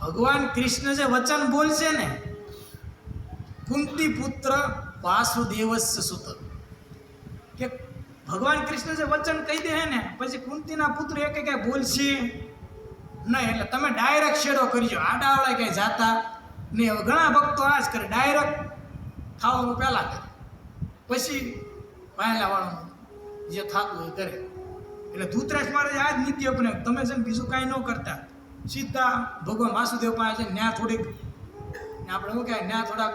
ભગવાન કૃષ્ણ જે વચન બોલશે ને, કુંતી પુત્ર વાસુદેવસ્ય સુત, કે ભગવાન કૃષ્ણ જે વચન કહી દે ને, પછી કુંતીના પુત્ર એક કઈ બોલશે નહીં. એટલે તમે ડાયરેક્ટ શેડો કરજો, આડાવડા કંઈ જાતા નહીં. હવે ઘણા ભક્તો આ જ કરે, ડાયરેક્ટ ખાવાનું પહેલાં કરે, પછી વાયલાવાળાનું જે થતું એ કરે. એટલે ધૃતરાષ્ટ્ર મહારાજે આ જ નીતિ અપનાવી. તમે છે ને બીજું કાંઈ ન કરતા, સીધા ભગવાન વાસુદેવ પાસે છે, ન્યા થોડીક આપણે શું કહેવાય, ન્યા થોડાક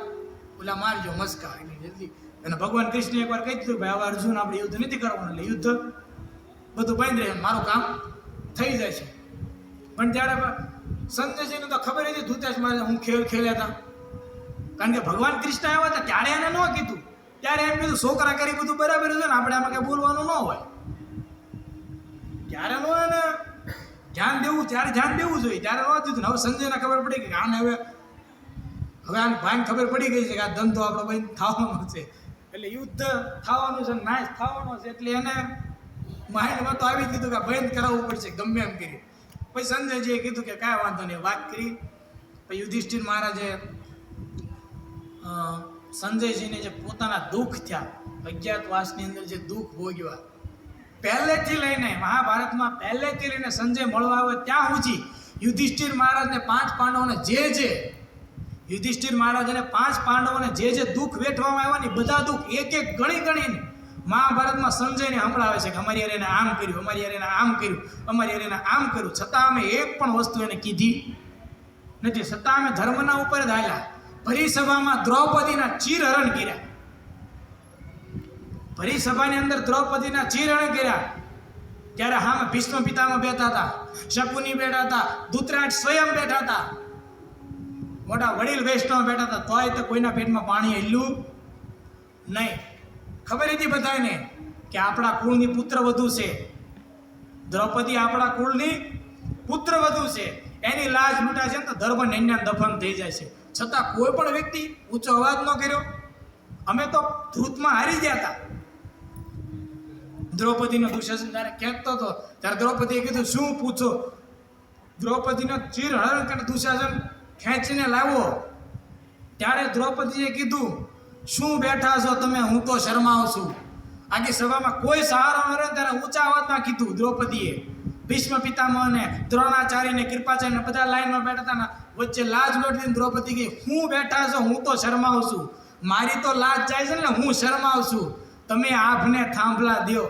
ઓલા મારજો મસ્કા એટલે જલ્દી. અને ભગવાન કૃષ્ણ એકવાર કહી દીધું ભાઈ હવે અર્જુન આપણે યુદ્ધ નથી કરવાનું, એટલે યુદ્ધ બધું બંધ રહે, મારું કામ થઈ જાય છે. પણ ત્યારે સંજયજીને તો ખબર હતી ધૃતરાષ્ટ્ર મહારાજ હું ખેલ્યા હતા, કારણ કે ભગવાન કૃષ્ણ આવ્યા હતા ત્યારે એને ન કીધું. ત્યારે એમ કીધું છોકરા કરી બધું બરાબર છે ને, આપણે આમાં કંઈ બોલવાનું ન હોય. ત્યારે નો એને ધ્યાન દેવું, ત્યારે ધ્યાન દેવું જોઈએ, ત્યારે ન દીધું. હવે સંજયને ખબર પડી કે આને હવે આને ભાઈને ખબર પડી ગઈ છે કે આ ધંધો આપણો ભાઈ થવાનો છે, એટલે યુદ્ધ થવાનું છે, નાશ થવાનો છે, એટલે એને માઇન્ડમાં તો આવી દીધું કે બંધ કરાવવું પડશે ગમે એમ કરી. પછી સંજયજીએ કીધું કે કાંઈ વાંધો નહીં, વાત કરી. પછી યુધિષ્ઠિર મહારાજે સંજયજીને જે પોતાના દુઃખ થયા, અજ્ઞાતવાસની અંદર જે દુઃખ ભોગવ્યા, પહેલેથી લઈને મહાભારતમાં પહેલેથી લઈને સંજય મળવા આવે ત્યાં સુધી યુધિષ્ઠિર મહારાજને 5 પાંડવોને યુધિષ્ઠિર મહારાજને 5 પાંડવોને જે દુઃખ વેઠવામાં આવ્યા ને, બધા દુઃખ એક એક ગણીને મહાભારતમાં સંજયને સંભળાવે છે કે અમારી યાર એને આમ કર્યું, અમારી યાર એને આમ કર્યું, અમારી યાર એને આમ કર્યું, છતાં અમે એક પણ વસ્તુ એને કીધી નથી, છતાં અમે ધર્મના ઉપર જ હાલ્યા. પરિસભામાં દ્રૌપદીના ચીરહરણ કર્યા. પરિસભાની અંદર દ્રૌપદીના ચીરહરણ કર્યા. ત્યારે હા ભીષ્મ પિતામહ બેઠા હતા, શકુની બેઠા હતા, ધૃતરાષ્ટ્ર સ્વયં બેઠા હતા, મોટા વડીલ વૈષ્ણવ બેઠા હતા, તોય તો કોઈના પેટમાં પાણી હેલ્યું નહીં. ખબર હતી બધાને કે આપણા કુળની પુત્રવધુ છે, દ્રૌપદી આપણા કુળની પુત્રવધુ છે, એની લાજ લૂંટા છે ને તો ધર્મ નૈન્યા દફન થઈ જાય છે. છતાં કોઈ પણ વ્યક્તિ ઊંચો અવાજ ન કર્યો. અમે તો ધ્રુતમાં હારી ગયા હતા. દ્રૌપદીનો દુશાસન જ્યારે ખેંચતો હતો ત્યારે દ્રૌપદીએ કીધું શું પૂછો. દ્રૌપદીનો ચીરહરણ કરી દુશાસન ખેંચીને લાવો. ત્યારે દ્રૌપદીએ કીધું શું બેઠા છો તમે, હું તો શરમાઉં છું. આખી સભામાં કોઈ સહારો ન રહ્યો ત્યારે ઊંચા અવાજમાં કીધું દ્રૌપદીએ. ભીષ્મ પિતામહ અને દ્રોણાચાર્ય ને કૃપાચાર્ય ને બધા લાઈનમાં બેઠા હતા ને વચ્ચે લાજ લોટથી દ્રૌપદી કહી હું બેઠા છો, હું તો શરમાઉં છું. મારી તો લાજ જાય છે ને, હું શરમાઉં છું. તમે આભને થાંભલા દ્યો.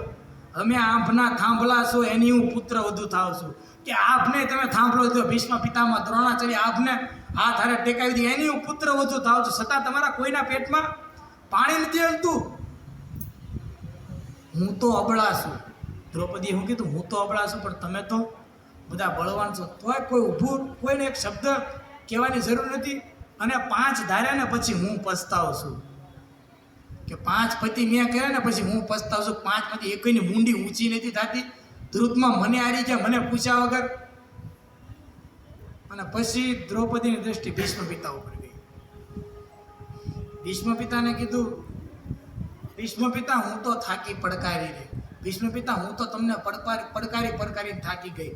અમે આભના થાંભલા છો એની હું પુત્ર વધુ થાવ છું. કે આભને તમે થાંભલો દો. ભીષ્મ પિતામહ દ્રોણાચાર્ય આભને હાથ હારે ટેકાવી દી એની હું પુત્ર વધુ થાવ છું. છતાં તમારા કોઈના પેટમાં પાણી નથી હલતું. હું તો અબળા છું. દ્રૌપદીએ હું કીધું હું તો અબળા છું, પણ તમે તો બધા બળવાન છો. તોય કોઈ ઊભું, કોઈને એક શબ્દ કહેવાની જરૂર નથી. અને 5 ધાર્યા ને પછી હું પસ્તાવું છું કે 5 પતિ મેં કર્યા ને પછી હું પસ્તાવું છું. 5 માંથી એકની મૂંડી ઊંચી નથી થતી. ધ્રુતમાં મને હારી ગયા, મને પૂછ્યા વગર. અને પછી દ્રૌપદીની દ્રષ્ટિ ભીષ્મ પિતા ઉપર ગઈ. ભીષ્મ પિતાને કીધું ભીષ્મ પિતા હું તો થાકી પડકારી રે. ભીષ્મ પિતા હું તો તમને પડકારી થાકી ગઈ.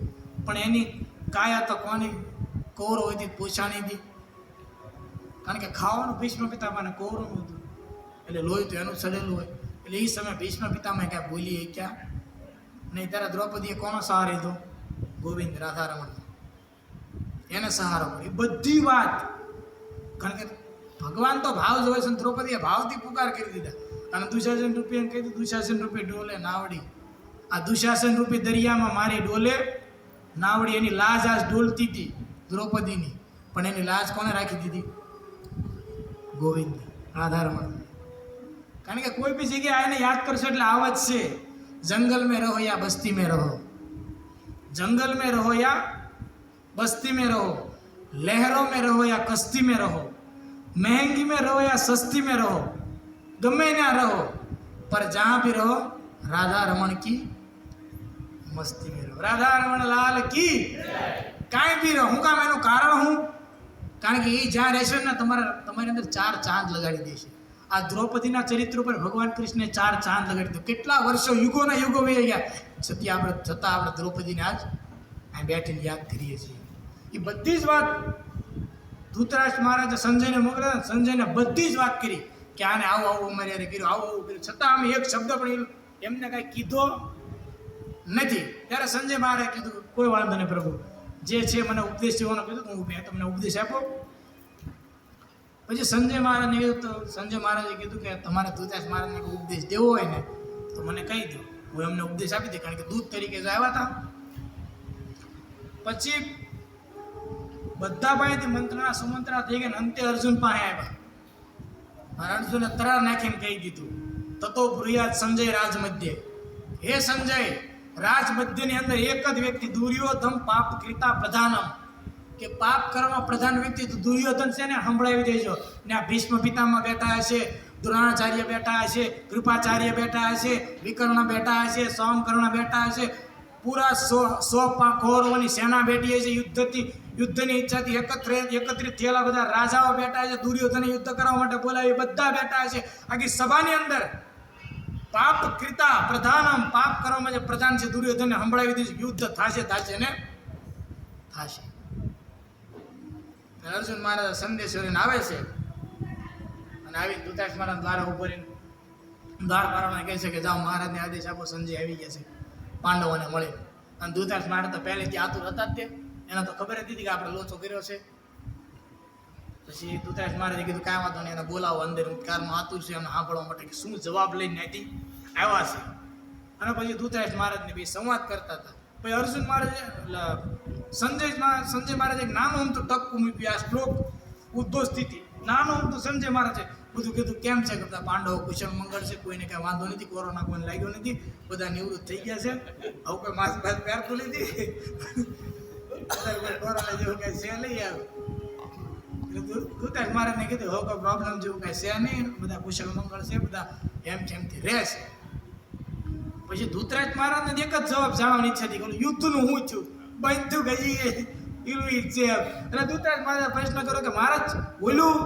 પણ એની કાયા તો કોની કૌરવ હતી, પૂછાણી હતી. કારણ કે ખાવાનું ભીષ્મ પિતામાં કૌરવનું હતું, એટલે લોહી તો એનું ચડેલું હોય. એટલે એ સમયે ભીષ્મ પિતામાં ક્યાં બોલી ક્યાં નહીં. ત્યારે દ્રૌપદીએ કોનો સહારો લીધો? ગોવિંદ રાધારમણ એને સહારો કર્યો. બધી વાત, કારણ કે ભગવાન તો ભાવ જોવે છે. દ્રૌપદીએ ભાવથી પુકાર કરી દીધા. અને દુશાસન રૂપી એમ કહી દીધું દુશાસન રૂપી ડોલે નાવડી. આ દુશાસન રૂપી દરિયામાં મારી ડોલે નાવડી. એની લાજ આજ ડોલતી હતી દ્રૌપદીની, પણ એની લાજ કોને રાખી દીધી? ગોવિંદ રાધારમણ. કારણ કે કોઈ બી જગ્યાએ એને યાદ કરશો એટલે આવા જ છે. જંગલ में रहो या बस्ती में रहो, जंगल में रहो या बस्ती में रहो, लहरों में रहो या कश्ती में रहो, महंगी में रहो या सस्ती में रहो, गमे ना रहो, पर जहाँ भी रहो राधा रमण की मस्ती में रहो. राधा रमण लाल की કાંઈ બી રહો. હું કામ એનું કારણ હું? કારણ કે એ જ્યાં રહેશે ને તમારી અંદર 4 ચાંદ લગાડી દેશે. આ દ્રૌપદીના ચરિત્ર ઉપર ભગવાન કૃષ્ણે 4 ચાંદ લગાડી દીધો. કેટલા વર્ષો યુગોના યુગો વહી ગયા છતાં આપણે દ્રૌપદીને આજ અહીં બેઠીને યાદ કરીએ છીએ. એ બધી જ વાત ધૃતરાષ્ટ્ર મહારાજે સંજયને મોકલ્યા. સંજયને બધી જ વાત કરી કે આને આવું અમારે યારે કર્યું, આવું કર્યું. છતાં અમે એક શબ્દ પણ એમને કાંઈ કીધો નથી. ત્યારે સંજય મહારાજે કીધું કોઈ વાંધો નહીં પ્રભુ, જે છે મને ઉપદેશ દેવાનો કીધું મેં તમને ઉપદેશ આપો. પછી સંજય મહારાજને કીધું તો સંજય મહારાજે કીધું કે તમારે ધૃતરાષ્ટ્ર મહારાજને કોઈ ઉપદેશ દેવો હોય ને તો મને કહી દો, હું એમને ઉપદેશ આપી દે. કારણ કે દૂત તરીકે જો આવ્યા હતા. પછી બધા પાસેથી મંત્રના સુમંત્રા થઈ ગયા. અંતે અર્જુન પાસે આવ્યા. અને અર્જુને તરા નાખીને કહી દીધું તતો બ્રુયાત સંજય રાજમધ્ય. હે સંજય, રાજમધ્યની અંદર એક જ વ્યક્તિ દુર્યોધન પાપ કૃતા પ્રધાનમ, કે પાપ કરવા પ્રધાન વ્યક્તિ તો દુર્યોધન છે ને, સંભળાવી દેજો. ને આ ભીષ્મ પિતામાં બેઠા હશે, દ્રોણાચાર્ય બેઠા હશે, કૃપાચાર્ય બેઠા હશે, વિકર્ણ બેઠા હશે, સોમકર્ણ બેઠા હશે, પૂરા 100 કૌરવોની સેના બેઠી હશે. યુદ્ધની ઈચ્છાથી એકત્રિત થયેલા બધા રાજાઓ બેઠા છે. દુર્યોધને યુદ્ધ કરવા માટે બોલાવી બધા બેઠા છે. આખી સભાની અંદર પાપ કૃતા પ્રધાનમ, પાપ કરવામાં જે પ્રધાન છે દુર્યોધનને સંભળાવી દીધું યુદ્ધ થશે ને થશે. અર્જુન મહારાજ સંદેશ લઈને આવે છે. અને આવી ધૃતરાષ્ટ્ર મહારાજ દ્વારા ઉભો રહીને દ્વાર પારવાને કહે છે કે જાઓ મહારાજને આદેશ આપો, સંજય આવી ગયા છે પાંડવોને મળે. અને ધૃતરાષ્ટ્ર મહારાજ તો પહેલેથી આતુર હતા જ તે, એને તો ખબર હતી કે આપણે લોચો કર્યો છે. પછી ધૃતરાષ્ટ્ર મહારાજે કીધું કાંઈ વાંધો નહીં, એને બોલાવો અંદર, કારમાં આતુર છે એમને સાંભળવા માટે કે શું જવાબ લઈને ત્યાંથી આવ્યા છે. અને પછી ધૃતરાષ્ટ્ર મહારાજને બી સંવાદ કરતા હતા પછી અર્જુન મહારાજે સંજય મહારાજે એક નાનું અમથું ટપકું મૂક્યું આ શ્લોક ઉદ્ધવ સ્થિતિ નાનું અમથું સંજય મહારાજે બધું કીધું કેમ છે કે બધા પાંડવો કુશળ મંગળ છે, કોઈને કાંઈ વાંધો નથી, કોરોના કોઈને લાગ્યો નથી, બધા નિવૃત્ત થઈ ગયા છે, આવું કોઈ માસ્ક બાસ્ક પહેરતું નથી, કોરોના જેવું કાંઈ છે નહીં આવે. ધૃતરાષ્ટ્ર મહારાજને કીધું હવે કોઈ પ્રોબ્લેમ જેવું કાંઈ છે નહીં, બધા કુશળ મંગળ છે, બધા એમ જેમથી રહેશે. પછી ધૃતરાષ્ટ્ર મહારાજને એક જ જવાબ જાણવાની ઈચ્છા હતી કે યુદ્ધનું હું છું બધું ગજી છે. એટલે ધૃતરાષ્ટ્ર મહારાજ પ્રશ્ન કરો કે મહારાજ બોલું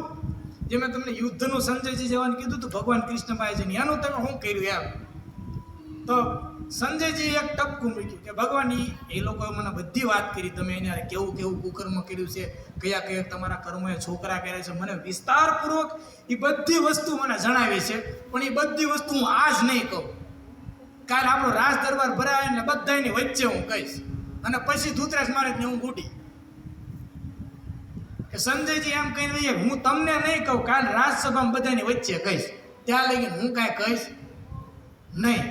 જે મેં તમને યુદ્ધનું સંજયજી જવાનું કીધું તો ભગવાન કૃષ્ણ પાસે છે એનું તમે શું કર્યું એમ. તો સંજયજી એક ટપકું મૂક્યું કે ભગવાન એ લોકોએ મને બધી વાત કરી, તમે એને કેવું કેવું કુકર્મ કર્યું છે, કયા કયા તમારા કર્મોએ છોકરા કર્યા છે, મને વિસ્તારપૂર્વક એ બધી વસ્તુ મને જણાવી છે. પણ એ બધી વસ્તુ હું આજ નહીં કહું, કાલે આપણો રાજ દરબાર ભરાય એટલે બધાની વચ્ચે હું કહીશ. અને પછી ધૃતરાષ્ટ્ર મહારાજને હું ગુટી કે સંજયજી એમ કહીને ભાઈ હું તમને નહીં કહું, કાલ રાજસભામાં બધાની વચ્ચે કહીશ, ત્યાં લઈને હું કાંઈ કહીશ નહીં.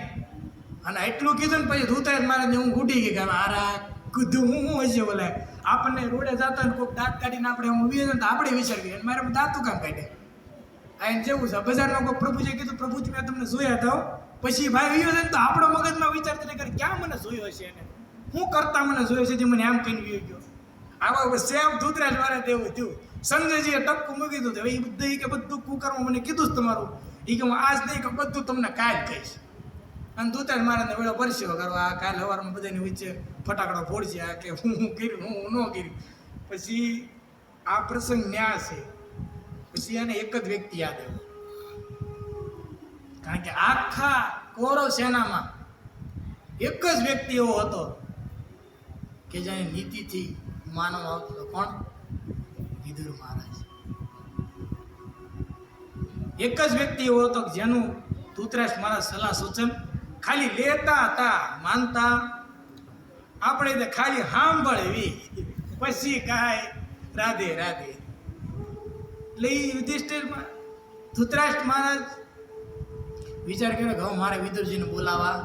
અને એટલું કીધું ને પછી ધૃતરાષ્ટ્ર મહારાજને હું ગુટી ગઈ કે આરા કીધું હું હશે બોલાય. આપણને રોડે જતા ને કોઈક દાંત કાઢીને આપણે હું ઉભી ને તો આપણે વિચાર કરીએ મારે દાંતું કામ કાઢે આ એને જેવું છે. બજારમાં કોઈ પ્રભુજી કીધું પ્રભુજી મેં તમને જોયા હતા પછી ભાઈ વિયો છે ને તો આપણો મગજમાં વિચારતા કરે ક્યાં મને જોયો હશે એને, હું કરતા મને જોયો છે જે મને એમ કહીને વિયો ગયો. આવા સેમ ધૃતરાષ્ટ્ર મહારાજ એવું થયું. સંજયજીએ ટપકું મૂકી દીધું એ બધું કે બધું કુકર્મ મને કીધું જ તમારું એ કે હું આજ નહીં કે બધું તમને કાલ કહીશ. અને ધૃતરાષ્ટ્ર મહારાજને વેળો પરસ્યો કરવા આ કાલ સવારમાં બધાની વચ્ચે ફટાકડો ફોડશે આ કે હું કર્યું હું ન કર્યું. પછી આ પ્રસંગ ન્યા છે. પછી એને એક જ વ્યક્તિ યાદ આવ્યું, કારણ કે આખા કૌરવ સેનામાં એક જ વ્યક્તિ એવો હતો કે જેની નીતિથી માનવ આવતો હતો. કોણ? વિદુર મહારાજ. એક જ વ્યક્તિ એવો હતો કે જેનું ધૃતરાષ્ટ્ર મહારાજ સલાહ સૂચન ખાલી લેતા હતા, માનતા આપણે ખાલી સાંભળવી પછી કાંઈ રાધે રાધે. એટલે એ યુધિષ્ઠિરમાં ધૃતરાષ્ટ્ર મહારાજ વિચાર કર્યો કે હવે મારે વિદુરજીને બોલાવવા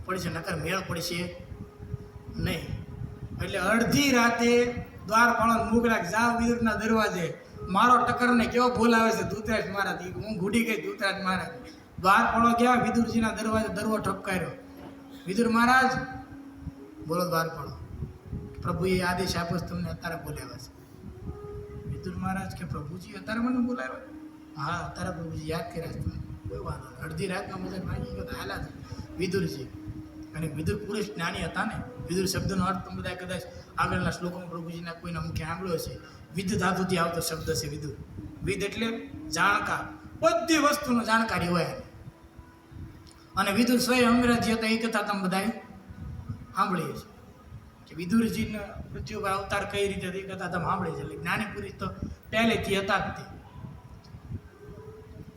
પડશે, નકર મેળ પડશે નહીં. એટલે અડધી રાતે દ્વારપાળો મોકલા જાઓ વિદુરના દરવાજે, મારો ટકરને કેવો બોલાવે છે ધૃતરાષ્ટ્ર મહારાજ. હું ઘૂડી ગઈ ધૃતરાષ્ટ્ર મહારાજ. દ્વારપાળો ગયા વિદુરજીના દરવાજે, દરવો ઠપકાર્યો. વિદુર મહારાજ બોલો દ્વારપાળો, પ્રભુએ આદેશ આપ્યો તમને અત્યારે બોલાવ્યા છે. વિદુર મહારાજ કે પ્રભુજી અત્યારે મને બોલાવ્યા? હા અત્યારે પ્રભુજી યાદ કર્યા છે તમને, કોઈ વાંધો નહીં. અડધી રાતના મજા ભાગી ગયો હાલા છે વિદુરજી. અને વિદુર પુરુષ જ્ઞાની હતા ને, વિદુર શબ્દનો અર્થ તમે બધા કદાચ આગળના શ્લોકોમાં પ્રભુજીના કોઈના મુખે સાંભળ્યો છે. વિદ ધાતુથી આવતો શબ્દ છે વિદુર. વિદ એટલે જાણકાર, બધી વસ્તુનો જાણકારી હોય. અને વિદુર સ્વયં અંગ્રેજી હતા એ કથા તમે બધા સાંભળીએ છીએ કે વિદુરજીના પૃથ્વી પર અવતાર કઈ રીતે એ કથા તમે સાંભળી છે. એટલે જ્ઞાની પુરુષ તો પહેલેથી હતા જ તે.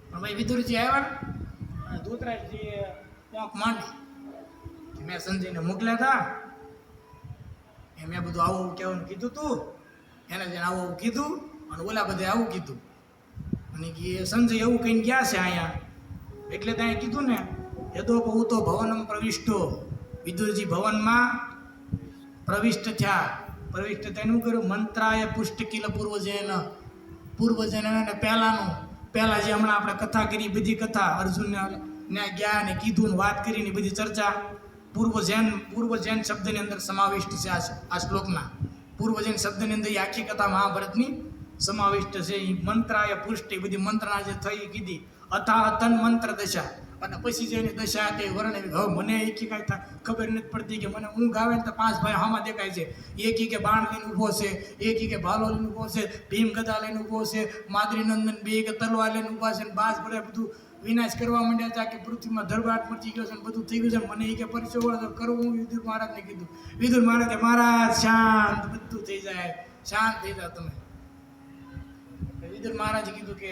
પણ ભાઈ વિદુરજી આવ્યા અને ધૃતરાષ્ટ્રજીએ પોંક માંડી કે મેં સંજયને મોકલ્યા હતા, મેં બધું આવું કહેવાનું કીધું તું, એને જેને આવું આવું કીધું અને ઓલા બધે આવું કીધું. અને કે સંજય એવું કહીને ગયા છે અહીંયા, એટલે ત્યાં કીધું ને યદો કહું તો ભવનમ પ્રવિષ્ટો. વિદુરજી ભવનમાં પ્રવિષ્ટ થયા. પ્રવિષ્ટ તેનું કર્યું મંત્રાય પુષ્ટ કિલ પૂર્વજન અને પહેલાં જે હમણાં આપણે કથા કરી બધી કથા અર્જુનને ગયા ને કીધું ને વાત કરીને બધી ચર્ચા પૂર્વજૈન શબ્દની અંદર સમાવિષ્ટ છે. આ શ્લોકના પૂર્વજૈન શબ્દની અંદર એ આખી કથા મહાભારતની સમાવિષ્ટ છે. એ મંત્રાય પુષ્ટિ બધી મંત્રના જે થઈ કીધી અથા તન મંત્ર દશા. અને પછી જે એની દશા હતી વર્ણવી. હવે મને એકી કાંઈ ખબર નથી પડતી કે મને ઊંઘ આવે ને તો પાંચ ભાઈ હામાં દેખાય છે. એકી કે બાણ લઈને ઊભો છે, એકી કે ભાલો લઈને ઊભો છે, ભીમ ગદા લઈને ઊભો છે, માદરી નંદન બે કે તલવાર લઈને ઊભા છે. ને બાસ બધા બધું વિનાશ કરવા માંડ્યા હતા કે પૃથ્વીમાં ધરબાટ મચી ગયો છે ને બધું થઈ ગયું છે. મને એ કે પરિચય કરવું હું વિદુર મહારાજને કીધું. વિદુર મહારાજે મહારાજ શાંત બધું થઈ જાય, શાંત થઈ જાવ તમે. વિદુર મહારાજે કીધું કે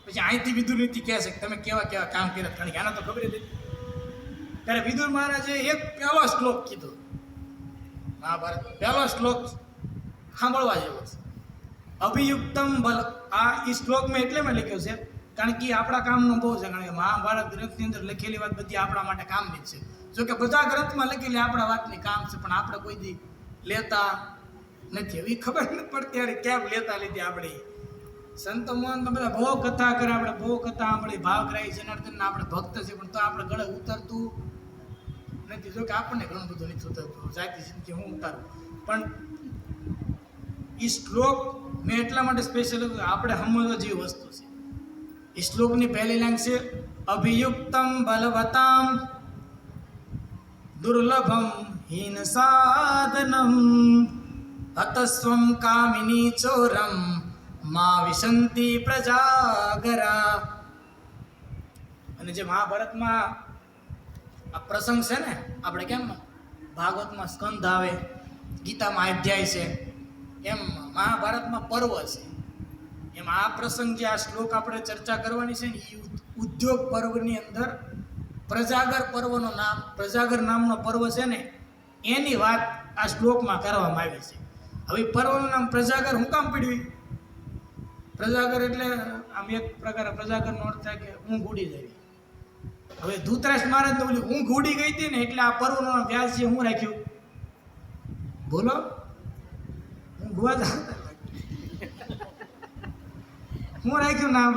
પછી અહીંથી વિદુર નીતિ કહે છે કે તમે કેવા કેવા કામ કર્યા, કારણ કે આને તો ખબર જ હતી. ત્યારે વિદુર મહારાજે એક પહેલો શ્લોક કીધો મહાભારત, પહેલો શ્લોક સાંભળવા જેવો છે. અભિયુક્તમ બલ. આ એ શ્લોક મેં એટલે મેં લખ્યો છે કારણ કે એ આપણા કામનો બહુ છે. કારણ કે મહાભારત ગ્રંથની અંદર લખેલી વાત બધી આપણા માટે કામની જ છે. જો કે બધા ગ્રંથમાં લખેલી આપણા વાતની કામ છે, પણ આપણે કોઈ દી લેતા નથી. એવી ખબર નથી પડતી યાર કેમ લેતા લીધી આપણે. સંતો મોહન બધા બહુ કથા કરે, આપણે બહુ કથા સાંભળી, ભાવગ્રાહી જનાર્દન આપણે ભક્ત છે, પણ તો આપણે ગળે ઉતરતું નથી. જો કે આપણને ઘણું બધું નથી ઉતરતું, જાતિ જિંદગી હું ઉતારું. પણ એ શ્લોક મેં એટલા માટે સ્પેશિયલ આપણે સમજવા જેવી વસ્તુ છે. એ શ્લોકની પહેલી લાઈન છે અભિયુક્તમ બલવતામ દુર્લભમ હીન સાધનમ હતસ્વમ કામિની ચોરમ મા વિશંતિ પ્રજાગરા. અને જે મહાભારતમાં આ પ્રસંગ છે ને, આપણે કેમ ભાગવતમાં સ્કંદ આવે, ગીતામાં અધ્યાય છે, એમ મહાભારતમાં પર્વ છે. એમ આ પ્રસંગ જે આ શ્લોક આપણે ચર્ચા કરવાની છે ને, એ ઉદ્યોગ પર્વની અંદર પ્રજાગર પર્વનો નામ, પ્રજાગર નામનો પર્વ છે ને, એની વાત આ શ્લોકમાં કરવામાં આવી છે. હવે પર્વનું નામ પ્રજાગર હું કામ પડ્યું? પ્રજાગર એટલે આમ એક પ્રકારે પ્રજાગરનો અર્થ થાય કે ઊંઘ ઉડી જાય. હવે ધૂતરાષ્ટ્ર મહારાજ બોલી ઊંઘ ઉડી ગઈ હતી ને, એટલે આ પર્વનું નામ વ્યાસજીએ હું રાખ્યું? બોલો, ઊંઘવા જ હું રાખ્યું નામ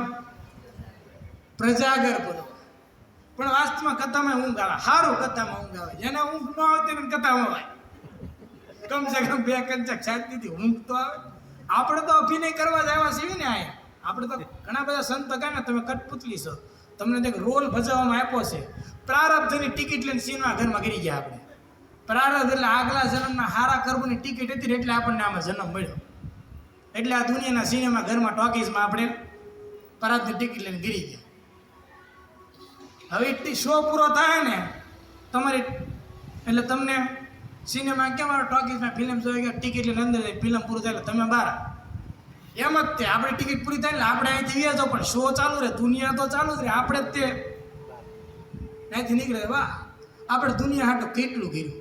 પ્રજાગર પર્વ. પણ વાસ્તવમાં કથામાં ઊંઘ આવે, સારું કથામાં ઊંઘ આવે. જેને ઊંઘ ન આવતી ને કથામાં આવે, કમસે કમ 2 કંચક શાંતિથી ઊંઘ તો આવે. આપણે તો અભિનય કરવા જ આવ્યા છીએ ને આયા. આપણે તો ઘણા બધા સંત કહે ને તમે કઠપુતલી છો, તમને એક રોલ ભજવવામાં આપ્યો છે. પ્રારબ્ધની ટિકિટ લઈને સિનેમા ઘરમાં ગરી ગયા આપણે. પ્રારબ્ધ એટલે આગલા જન્મના હારા કર્મની ટિકિટ હતી એટલે આપણને આમાં જન્મ મળ્યો. એટલે આ દુનિયાના સિનેમા ઘરમાં ટોકીઝમાં આપણે પ્રારબ્ધની ટિકિટ લઈને ગરી ગયા. હવે શો પૂરો થાય ને તમારી, એટલે તમને સિનેમા કેમ ટોકીઝમાં ફિલ્મ જોઈ ગયા, ટિકિટ લઈને અંદર જાય, ફિલ્મ પૂરું થાય એટલે તમે બહાર. એમ જ તે આપણી ટિકિટ પૂરી થાય એટલે આપણે અહીંથી વ્યા જાઓ, પણ શો ચાલુ રહે, દુનિયા તો ચાલુ જ રહે. આપણે જ તે અહીંથી નીકળે. વાહ, આપણે દુનિયા હાટું કેટલું કર્યું,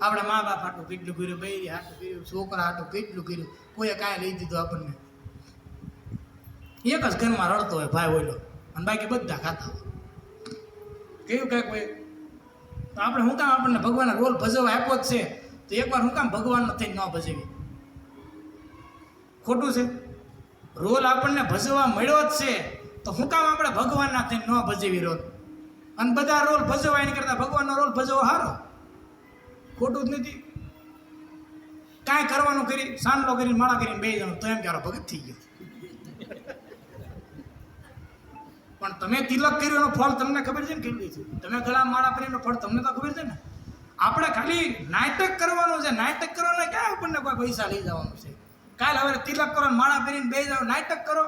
આપણે મા બાપ હાટું કેટલું કર્યું, બૈરી હાટું કર્યું, છોકરા હાટું કેટલું કર્યું, કોઈએ કાંઈ લઈ દીધું આપણને. એક જ ઘરમાં રડતો હોય ભાઈ ઓલો, અને બાકી બધા ખાતા હોય. કેવું કાંઈક હોય તો આપણે શું કામ આપણને ભગવાનના રોલ ભજવવા આપ્યો જ છે, તો એકવાર શું કામ ભગવાનનો થઈને ન ભજવી? ખોટું છે? રોલ આપણને ભજવવા મળ્યો જ છે, તો શું કામ આપણે ભગવાનના થઈને ન ભજવી રોલ? અને બધા રોલ ભજવવા એની કરતાં ભગવાનનો રોલ ભજવો સારો. ખોટું જ નથી. કાંઈ કરવાનું કરી સાંડલો કરીને માળા કરીને બે જણું તો એમ ક્યારો ભગત થઈ ગયો. પણ તમે તિલક કર્યું એનું ફળ તમને ખબર છે ને કેટલું છે? તમે ગળા માળા કરીને ફળ તમને તો ખબર છે ને. આપણે ખાલી નાટક કરવાનું છે. નાટક કરવાને ક્યાં આપણને કોઈ પૈસા લઈ જવાનું છે? કાલે હવે તિલક કરો, માળા કરીને બે જાઓ, નાટક કરો,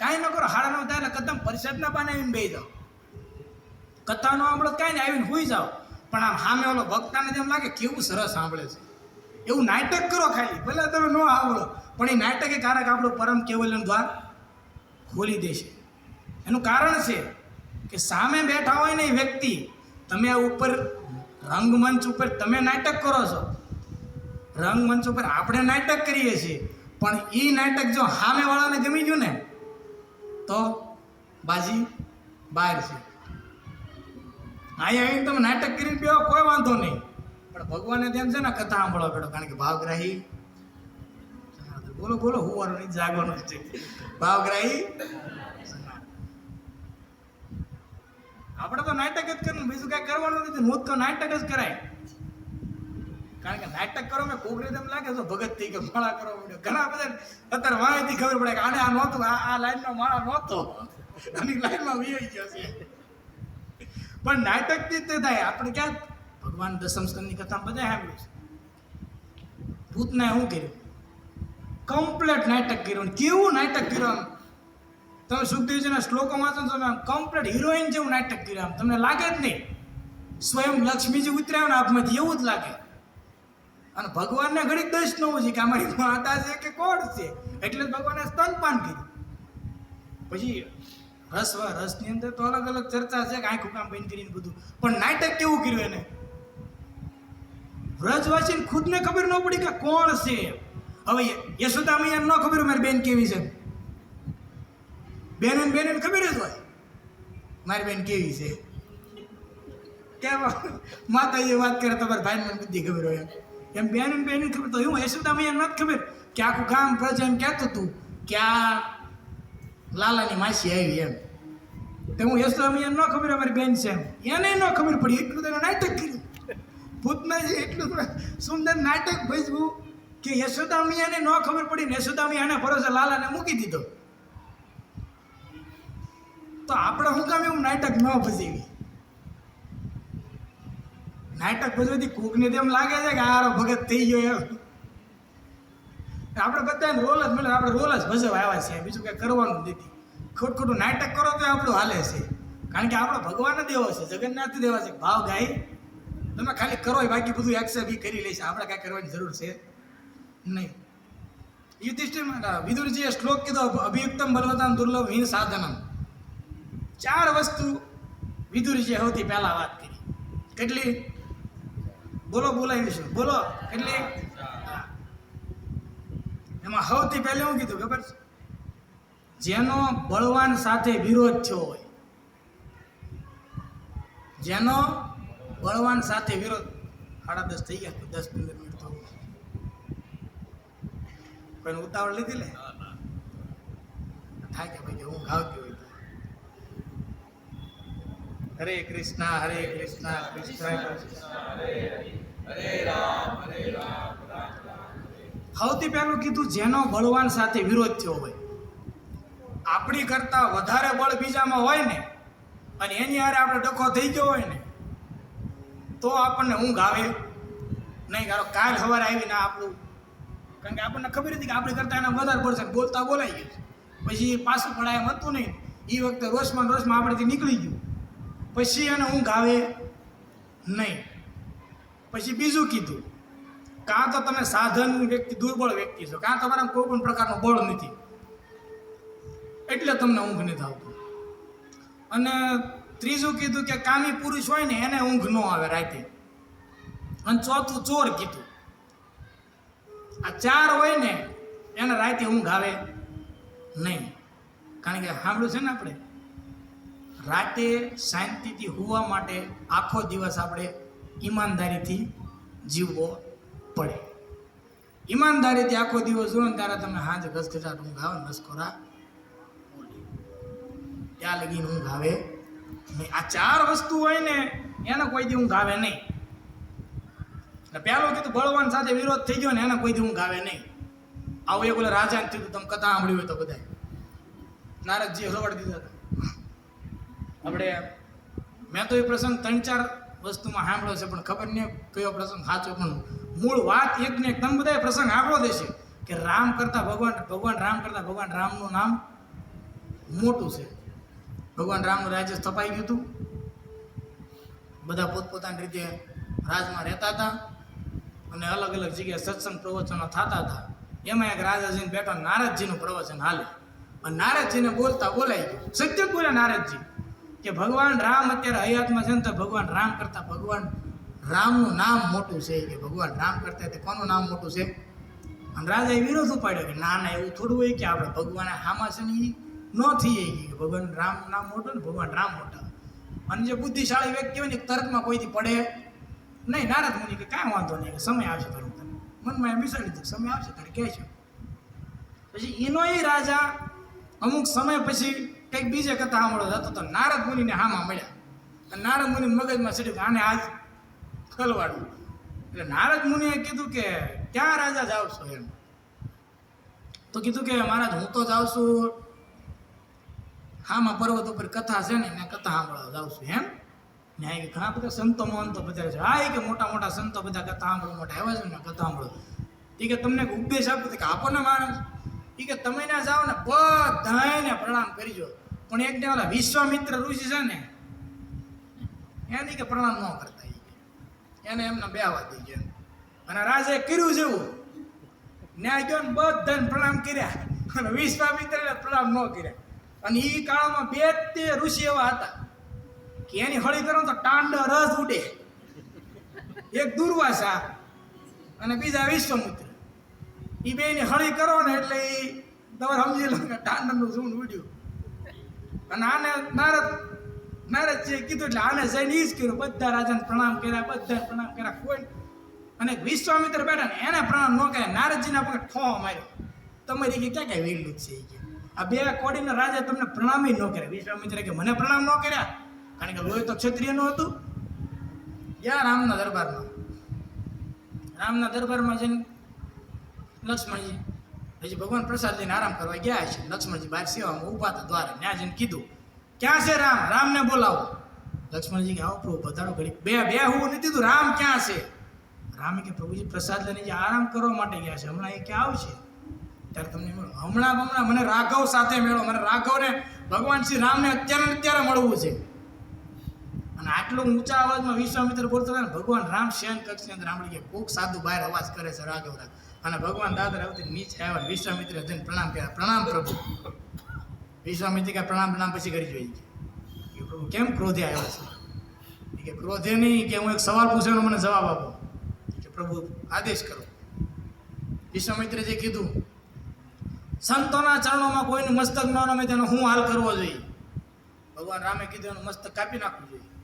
કાંઈ ન કરો. 9:30 થાય એટલે કદમ પરિષદના બાને આવીને બે જાઓ, કથાનો સાંભળો, કાંઈ ને આવીને સુઈ જાઓ. પણ આમ સામે ઓલો ભક્તાને જેમ લાગે કેવું સરસ સાંભળે છે, એવું નાટક કરો ખાલી. ભલે તમે ન સાંભળો, પણ એ નાટક એ કારક આપણું પરમ કેવલ્યનું દ્વાર ખોલી દેશે. એનું કારણ છે કે સામે બેઠા હોય ને એ વ્યક્તિ, તમે ઉપર રંગમંચ ઉપર તમે નાટક કરો છો, રંગમંચ ઉપર આપણે નાટક કરીએ છીએ, પણ એ નાટક જો સામેવાળાને ગમી ગયું ને તો બાજી બહાર છે. અહીંયા આવીને તમે નાટક કરીને બેહો કોઈ વાંધો નહીં, પણ ભગવાનને તેમ છે ને કથા સાંભળવા પડો. કારણ કે ભાવગ્રાહી, બોલો બોલો, હુવાનું નહીં જાગવાનું છે. ભાવગ્રાહી આપણે તો નાટક જ કરવું, બીજું કાંઈ કરવાનું નથી. હું તો નાટક જ કરાય. કારણ કે નાટક કરો મેં કોક રીતે એમ લાગે તો ભગત થઈ ગયો, માળા કરવા પડ્યો. ઘણા બધા અત્યારે વાંચથી ખબર પડે કે આને આ નહોતું, આ લાઈનમાં માળા નહોતો, આની લાઈનમાં વી ગયો છે. પણ નાટકથી તે થાય. આપણે ક્યાં ભગવાન દશમ સ્કંદની કથા બધા સાંભળ્યું છે. ભૂતનાએ શું કર્યું? કમ્પ્લેટ નાટક કર્યું. કેવું નાટક કર્યું! તમે સુખદેવજીના શ્લોકો વાંચો તો આમ કમ્પ્લેટ હિરોઈન જેવું નાટક કર્યું. આમ તમને લાગે જ નહીં સ્વયં લક્ષ્મીજી ઉતર્યા ને આપમાંથી, એવું જ લાગે. અને ભગવાનને ઘડીક દશ ન હોય છે કે અમારી માતા છે કે કોણ છે, એટલે જ ભગવાને સ્તનપાન કર્યું. પછી રસની અંદર તો અલગ અલગ ચર્ચા છે કે આંખું કામ બંધ કરીને બધું, પણ નાટક કેવું કર્યું એને? વ્રજવાસીને ખુદને ખબર ન પડી કે કોણ છે. હવે યશોદા મૈયાને ન ખબર મારી બેન કેવી છે, બેન ખબર જ હોય મારી બેન કેવી છે, કેમ માતાજી વાત કરે તમારા ભાઈ મને બધી ખબર હોય એમ બેન ખબર. તો હું યશોદા મૈયા નથી ખબર કે આખું ગામ પ્રજા એમ કહેતું હતું કે આ લાલાની માસી આવી એમ. તો હું યશોદા મૈયા ન ખબર અમારી બેન છે એમ, એને ન ખબર પડી એટલું તો નાટક કર્યું ભૂતનાજી, એટલું સુંદર નાટક ભજવું કે યશોદા મૈયાને ન ખબર પડી ને યશોદા મૈયાને ભરોસે લાલાને મૂકી દીધો. તો આપણે શું કામ એવું નાટક ન ભજવી? નાટક ભજવાથી કોકને તેમ લાગે છે કે આરો ભગત થઈ ગયો એમ. આપણે બધાને રોલ જ મળે, આપણે રોલ જ ભજવા આવ્યા છે, બીજું કંઈ કરવાનું નથી. ખોટું નાટક કરો તો આપણું હાલે છે, કારણ કે આપણો ભગવાન દેવો છે, જગન્નાથ દેવા છે. ભાવ ગાય તમે ખાલી કરો બાકી બધું એક્સેપ્ટ કરી લેશે, આપણે કાંઈ કરવાની જરૂર છે નહીં. યુધિષ્ઠિર વિદુરજીએ શ્લોક કીધો અભિયુક્તમ બલવતામ દુર્લભ હિન સાધનમ. 4 વસ્તુ વિદુરજીએ સૌથી પહેલા વાત કરી. કેટલી? બોલાવીશું, બોલો કેટલી? એમાં સૌથી પહેલે શું કીધું ખબર છે? જેનો બળવાન સાથે વિરોધ થયો હોય, જેનો બળવાન સાથે વિરોધ. 10:30 થઈ ગયા, 10-15 મિનિટ તો કોઈને ઉતાવળ લીધી લે થાય કે ભાઈ હું ગાવતી હોય. હરે કૃષ્ણ કૃષ્ણ સૌથી પહેલું કીધું જેનો બળવાન સાથે વિરોધ થયો હોય, આપણી કરતા વધારે બળ બીજામાં હોય ને અને એની હારે આપણે ડખો થઈ ગયો હોય ને તો આપણને ઊંઘ આવે નહીં. કાલ સવારે આવીને આપણું, કારણ કે આપણને ખબર હતી કે આપણે કરતા એના વધારે પડશે, બોલતા બોલાઈ ગયું, પછી પાછું પડાય એમ હતું નહીં. એ વખતે રોષમાં આપણેથી નીકળી ગયું, પછી એને ઊંઘ આવે નહીં. પછી બીજું કીધું, કાં તો તમે સાધન વ્યક્તિ, દુર્બળ વ્યક્તિ છો, કાં તમારા કોઈ પણ પ્રકારનું બળ નથી એટલે તમને ઊંઘ નથી આવતું. અને ત્રીજું કીધું કે કામી પુરુષ હોય ને એને ઊંઘ ન આવે રાતે. અને ચોથું ચોર કીધું. આ 4 હોય ને એને રાતે ઊંઘ આવે નહીં. કારણ કે સાંભળ્યું છે ને આપણે, રાતે શાંતિથી હોવા માટે આખો દિવસ આપણે ઈમાનદારીથી જીવવો પડે. ઈમાનદારીથી આખો દિવસ જુઓ ને ત્યારે તમે હાજ ઘસઘસાટ ઊંઘ આવે, નસકોરા ત્યાં લગીને ઊંઘ આવે નહીં. આ 4 વસ્તુ હોય ને એને કોઈ દી ઊંઘ આવે નહીં. એટલે પહેલું કીધું બળવાન સાથે વિરોધ થઈ ગયો ને એને કોઈ દી ઊંઘ આવે નહીં. આવું એક ઓલા રાજાને કીધું, તમે કથા સાંભળી હોય તો બધા નારદજીએ રવાડી દીધા હતા. આપણે મેં તો એ પ્રસંગ 3-4 વસ્તુમાં સાંભળ્યો છે, પણ ખબર નહીં કયો પ્રસંગ સાચો, પણ મૂળ વાત એક ને એક. તમે બધા પ્રસંગ સાંભળો દેશે કે રામ કરતા ભગવાન રામ કરતા ભગવાન રામનું નામ મોટું છે. ભગવાન રામનું રાજ્ય સ્થપાઈ ગયું હતું, બધા પોતપોતાની રીતે રાજમાં રહેતા હતા અને અલગ અલગ જગ્યાએ સત્સંગ પ્રવચનો થતા હતા. એમાં એક રાજાજીને બેઠો, નારદજીનું પ્રવચન હાલે અને નારદજીને બોલતા બોલાઈ ગયું. સત્ય જ બોલ્યા નારદજી કે ભગવાન રામ અત્યારે હયાતમાં છે ને તો ભગવાન રામ કરતા ભગવાન રામનું નામ મોટું છે. કે ભગવાન રામ કરતા તે કોનું નામ મોટું છે? અને રાજાએ વિરોધ ઉપાડ્યો કે ના એવું થોડું હોય કે આપણે ભગવાન હામાં છે ને એ ન થઈ ગઈ કે ભગવાન રામનું નામ મોટું ને ભગવાન રામ મોટા. અને જે બુદ્ધિશાળી વ્યક્તિ હોય ને તર્કમાં કોઈથી પડે નહીં. નારદ મુનિ કે કાંઈ વાંધો નહીં, કે સમય આવશે તારું, તને મનમાં એમ વિચારી દીધું સમય આવશે તારે કહે છે. પછી એનો એ રાજા અમુક સમય પછી કંઈક બીજે કથા સાંભળો જતો તો નારદ મુનિને હામાં મળ્યા. અને નારદ મુનિ મગજમાં ચડ્યું આને આજ ખલવાડું. એટલે નારદ મુનિએ કીધું કે ક્યાં રાજા જાવ છો એમ? તો કીધું કે મહારાજ હું તો જાઉં છું હામાં પર્વત ઉપર કથા છે ને મેં કથા સાંભળવા જાઉં છું એમ. ને આ ઘણા બધા સંતો મહંતો બધા છે. હા, એ કે મોટા મોટા સંતો બધા કથા સાંભળવા માટે આવ્યા છે ને કથા સાંભળો. એ કે તમને ઉપદેશ આપું કે આપો ને માણસ, એ કે તમે ના જાઓ ને બધાને પ્રણામ કરીજો, પણ એકને ઓલા વિશ્વામિત્ર ઋષિ છે ને એને કે પ્રણામ ન કરતા, એને એમના બેહવા દઈ ગયા. અને રાજાએ કર્યું જેવું ન્યાય ગયો ને બધાને પ્રણામ કર્યા અને વિશ્વામિત્રને પ્રણામ ન કર્યા. અને એ કાળમાં 2 ઋષિ એવા હતા કે એની હળી કરો તો ટાંડ રસ ઉડે. એક દુર્વાસા અને બીજા વિશ્વામિત્ર. એ બેની હળી કરો ને એટલે એ તમારે સમજી લો કે ટાંડનું ઝૂંડ ઉડ્યું. અને આને નારદજીએ કીધું એટલે આને જઈને ઈ જ કર્યું. બધા રાજાને પ્રણામ કર્યા કોઈ. અને વિશ્વામિત્ર બેઠા ને એને પ્રણામ ન કર્યા. નારદજીના પગે ઠો માર્યો. તમારી કે ક્યાં વેલું જ છે એ કે આ બે કોડીના રાજા તમને પ્રણામ ન કર્યા. વિશ્વામિત્રે કે મને પ્રણામ ન કર્યા કારણ કે લોહી તો ક્ષત્રિયનું હતું. ગયા રામના દરબારમાં જઈને લક્ષ્મણજી હજી ભગવાન પ્રસાદ લઈને આરામ કરવા ગયા છે. લક્ષ્મણજી બહાર સેવામાં ઊભા હતા દ્વારે. ત્યાં જઈને કીધું ક્યાં છે રામ? રામને બોલાવો. લક્ષ્મણજી કે આવો પ્રભુ પધારો ઘડી. બે હું નથી દીધું. રામ ક્યાં છે? રામે કે પ્રભુજી પ્રસાદ લઈને જે આરામ કરવા માટે ગયા છે હમણાં એ ક્યાં આવશે ત્યારે તમને મળો. હમણાં મને રાઘવ સાથે મેળો. મને રાઘવને ભગવાન શ્રી રામને અત્યારે મળવું છે. અને આટલું ઊંચા અવાજમાં વિશ્વામિત્ર બોલતો હતા ને ભગવાન રામ શયન કક્ષની અંદર સાંભળી ગયા. કોક સાધુ બહાર અવાજ કરે છે રાઘવ. અને ભગવાન દાદર આવતી નીચે આવ્યા. વિશ્વામિત્રે જઈને પ્રણામ કર્યા. પ્રણામ પ્રભુ. વિશ્વામિત્ર કે પ્રણામ પછી કરી જોઈએ કે પ્રભુ કેમ ક્રોધે આવ્યા છે? કે ક્રોધે નહીં કે હું એક સવાલ પૂછ્યો મને જવાબ આપો. કે પ્રભુ આદેશ કરો. વિશ્વામિત્રે જે કીધું સંતોના ચરણોમાં કોઈનું મસ્તક ન નમે તેનો હું હાલ કરવો જોઈએ. ભગવાન રામે કીધું એનું મસ્તક કાપી નાખવું જોઈએ.